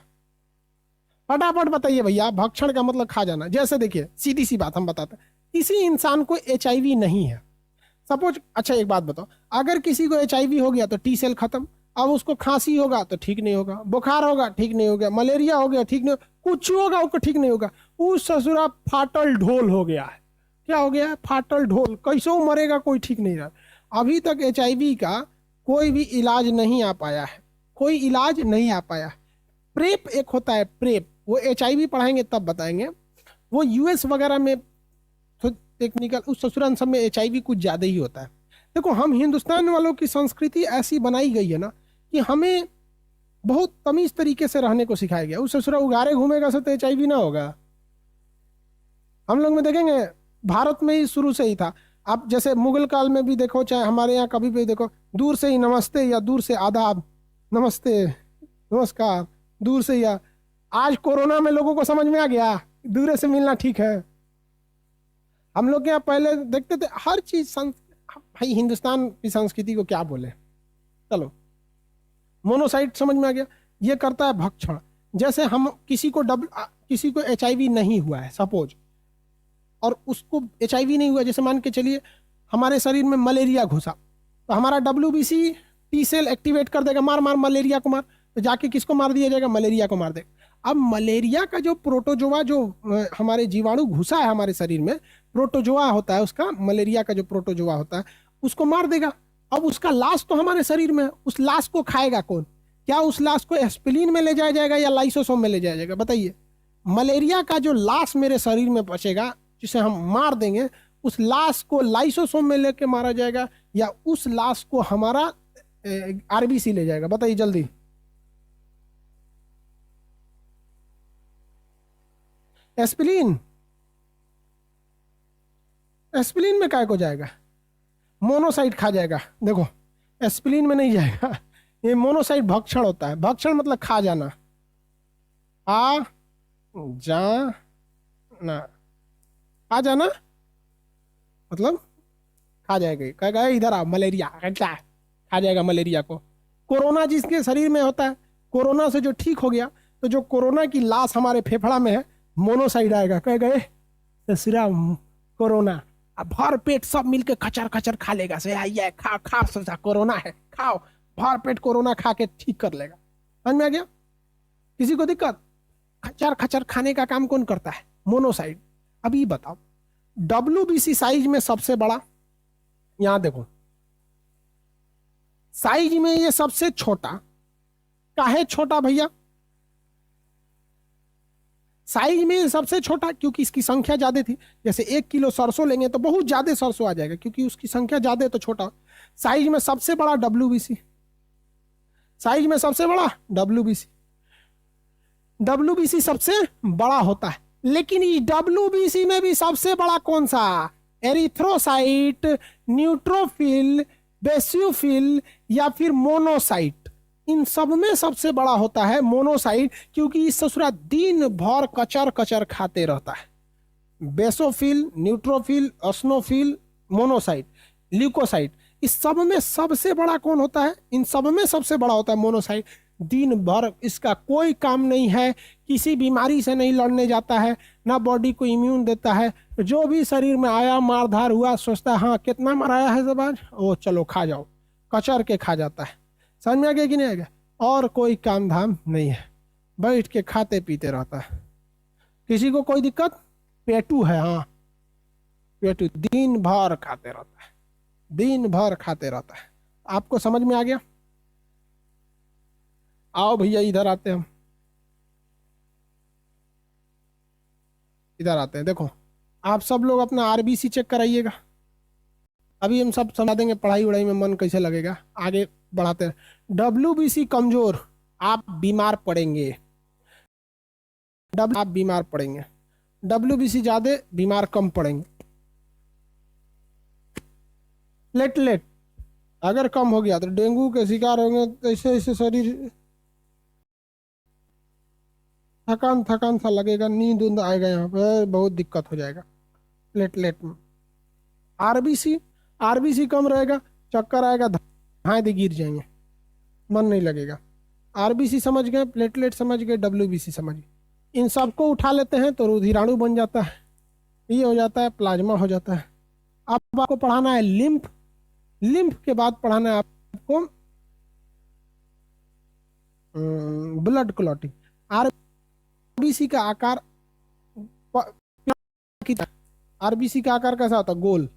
फटाफट बताइए भैया। भक्षण का मतलब खा जाना। जैसे देखिए, सीधी सी बात हम बताते हैं, किसी इंसान को HIV नहीं है, सपोज। अच्छा एक बात बताओ, अगर किसी को HIV हो गया तो T सेल खत्म। अब उसको खांसी होगा तो ठीक नहीं होगा, बुखार होगा ठीक नहीं होगा, मलेरिया हो गया ठीक नहीं, कुछ होगा उसको ठीक नहीं होगा। उस ससुरा फाटल ढोल हो गया है। क्या हो गया है? फाटल ढोल। कैसे मरेगा कोई ठीक नहीं रहा। अभी तक HIV का कोई भी इलाज नहीं आ पाया है, कोई इलाज नहीं आ पाया है। प्रेप एक होता है, प्रेप, वो HIV पढ़ाएंगे तब बताएंगे। वो US वगैरह में तो टेक्निकल, उस ससुराल सब में HIV कुछ ज़्यादा ही होता है। देखो, हम हिंदुस्तान वालों की संस्कृति ऐसी बनाई गई है ना कि हमें बहुत तमीज तरीके से रहने को सिखाया गया। उस ससुरा उगारे घूमेगा से तो HIV ना होगा। हम लोग में देखेंगे, भारत में ही शुरू से ही था। आप जैसे मुगल काल में भी देखो, चाहे हमारे यहाँ कभी भी देखो, दूर से ही नमस्ते या दूर से आदाब, नमस्ते, नमस्कार, दूर से या। आज कोरोना में लोगों को समझ में आ गया दूर से मिलना ठीक है। हम लोग यहाँ पहले देखते थे हर चीज भाई हिंदुस्तान की संस्कृति को क्या बोले। चलो, मोनोसाइट समझ में आ गया। ये करता है भक्षण। जैसे हम किसी को HIV नहीं हुआ है सपोज, और उसको HIV नहीं हुआ, जैसे मान के चलिए हमारे शरीर में मलेरिया घुसा, तो हमारा WBC T सेल एक्टिवेट कर देगा, मार मार मलेरिया को मार। तो जाके किसको मार दिया जाएगा? मलेरिया को मार देगा। अब मलेरिया का जो प्रोटोजोआ, जो हमारे जीवाणु घुसा है हमारे शरीर में, प्रोटोजोआ होता है उसका, मलेरिया का जो प्रोटोजोआ होता है उसको मार देगा। अब उसका लाश तो हमारे शरीर में है, उस लाश को खाएगा कौन? क्या उस लाश को एस्पिरिन में ले जाया जाएगा या लाइसोसोम में ले जाया जाएगा? बताइए। मलेरिया का जो लाश मेरे शरीर में बचेगा, जिसे हम मार देंगे, उस लाश को लाइसोसोम में लेके मारा जाएगा या उस लाश को हमारा RBC ले जाएगा? बताइए जल्दी। एस्पिरिन। एस्पिरिन में काय को जाएगा? मोनोसाइट खा जाएगा। देखो, एस्पिरिन में नहीं जाएगा, ये मोनोसाइट भक्षण होता है। भक्षण मतलब खा जाना। आ जा ना, खा जाना मतलब खा जाएगा। कहेगा इधर आ, मलेरिया क्या खा जाएगा मलेरिया को। कोरोना जिसके शरीर में होता है, कोरोना से जो ठीक हो गया, तो जो कोरोना की लाश हमारे फेफड़ा में है, मोनोसाइट आएगा। कह गए ससुरा कोरोना, अब भर पेट सब मिलके खचर खचर खा लेगा। से आइए खा खा, सोचा कोरोना है, खाओ। भर पेट कोरोना खा के ठीक कर लेगा। समझ में आ गया? किसी को दिक्कत? खचर खचर खाने का काम कौन करता है? मोनोसाइट। अब ये बताओ, WBC साइज में सबसे बड़ा, यहां देखो साइज में ये सबसे छोटा। काहे छोटा भैया? साइज में सबसे छोटा क्योंकि इसकी संख्या ज्यादा थी। जैसे 1 किलो सरसों लेंगे तो बहुत ज्यादा सरसों आ जाएगा क्योंकि उसकी संख्या ज्यादा है तो छोटा। साइज में सबसे बड़ा WBC, साइज में सबसे बड़ा WBC, WBC सबसे बड़ा होता है। लेकिन इस WBC में भी सबसे बड़ा कौन सा? एरिथ्रोसाइट, न्यूट्रोफिल, बेसियोफिल या फिर मोनोसाइट। इन सब में सबसे बड़ा होता है मोनोसाइट क्योंकि इस ससुरा दिन भर कचर कचर खाते रहता है। बेसोफिल, न्यूट्रोफिल, अस्नोफिल, मोनोसाइट, ल्यूकोसाइट, इस सब में सबसे बड़ा कौन होता है? इन सब में सबसे बड़ा होता है मोनोसाइट। दिन भर इसका कोई काम नहीं है, किसी बीमारी से नहीं लड़ने जाता है, ना बॉडी को इम्यून देता है। जो भी शरीर में आया मारधार हुआ सोचता है हाँ कितना मराया है सब आज, ओ चलो खा जाओ, कचर के खा जाता है। समझ में आ गया कि नहीं आ गया? और कोई काम धाम नहीं है, बैठ के खाते पीते रहता है। किसी को कोई दिक्कत? पेटू है, हाँ पेटू दिन भर खाते रहता है, दिन भर खाते रहता है। आपको समझ में आ गया? आओ भैया इधर आते हैं हम, इधर आते हैं। देखो आप सब लोग अपना RBC चेक कराइएगा। अभी हम सब समझा देंगे, पढ़ाई वढ़ाई में मन कैसे लगेगा, आगे बढ़ाते हैं। WBC कमजोर, आप बीमार पड़ेंगे। आप बीमार पड़ेंगे। WBC ज्यादा, बीमार कम पड़ेंगे। प्लेटलेट अगर कम हो गया तो डेंगू के शिकार होंगे। तो ऐसे ऐसे शरीर थकान थकान सा लगेगा, नींद उंद आएगा, यहाँ पे बहुत दिक्कत हो जाएगा प्लेटलेट में। आरबीसी कम रहेगा, चक्कर आएगा, धाए दे गिर जाएंगे, मन नहीं लगेगा। RBC समझ गए, प्लेटलेट समझ गए, WBC समझ गए। इन सबको उठा लेते हैं तो रुधिराणु बन जाता है, ये हो जाता है, प्लाज्मा हो जाता है। अब आपको पढ़ाना है लिम्फ। लिम्फ के बाद पढ़ाना है आपको ब्लड क्लॉटिंग। RBC का आकार RBC का आकार कैसा होता है? गोल,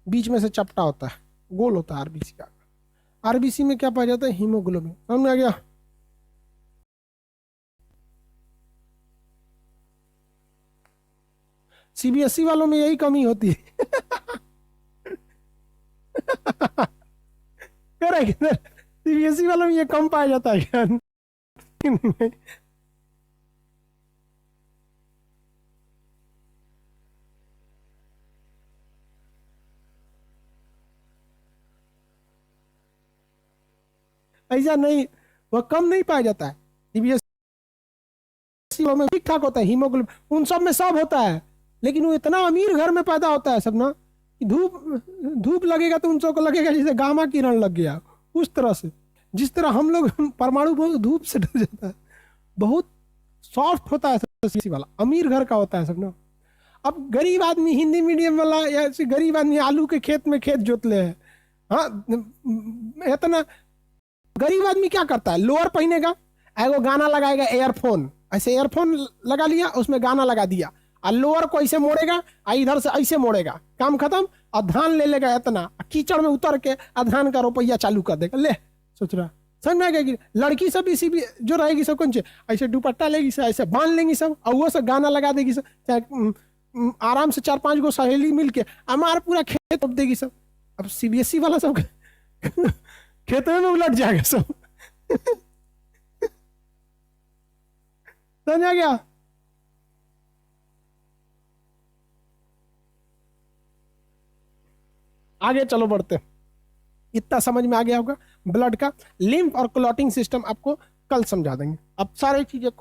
बीच में से चपटा होता है, गोल होता है RBC का आकार। RBC में क्या पाया जाता है? हीमोग्लोबिन। समझ में आ गया? CBSE वालों में यही कमी होती है। करेक्ट, CBSE वालों में ये कम पाया जाता है क्या? ऐसा नहीं, वह कम नहीं पाया जाता है। CBSE में ठीक ठाक होता है हीमोग्लोबिन, उन सब में सब होता है। लेकिन वो इतना अमीर घर में पैदा होता है सब ना, कि धूप धूप लगेगा तो उन सबको लगेगा जैसे गामा किरण लग गया, उस तरह से। जिस तरह हम लोग परमाणु धूप से डर जाता है, बहुत सॉफ्ट होता है CBSE वाला, अमीर घर का होता है सब ना। अब गरीब आदमी, हिंदी मीडियम वाला या गरीब आदमी आलू के खेत में खेत जोतले है, हाँ इतना गरीब आदमी क्या करता है? लोअर पहनेगा, एगो गाना लगाएगा, एयरफोन, ऐसे एयरफोन लगा लिया, उसमें गाना लगा दिया, और लोअर को ऐसे मोड़ेगा, इधर से ऐसे मोड़ेगा, काम खत्म। और धान ले लेगा इतना, कीचड़ में उतर के धान का रुपया चालू कर देगा। ले सोच रहा, समझ में आ गया कि लड़की सब इसी भी जो रहेगी सब कौन ऐसे दुपट्टा लेगी सब, ऐसे बांध लेंगी सब, और वो सब गाना लगा देगी सब, चाहे आराम से 4-5 गो सहेली मिल के हमारा पूरा खेत रोप देगी सब। अब CBSE वाला सब खेतों में उलट जाएगा सब। समझ आ गया? आगे चलो बढ़ते, इतना समझ में आ गया होगा ब्लड का। लिम्फ और क्लॉटिंग सिस्टम आपको कल समझा देंगे। अब सारी चीजें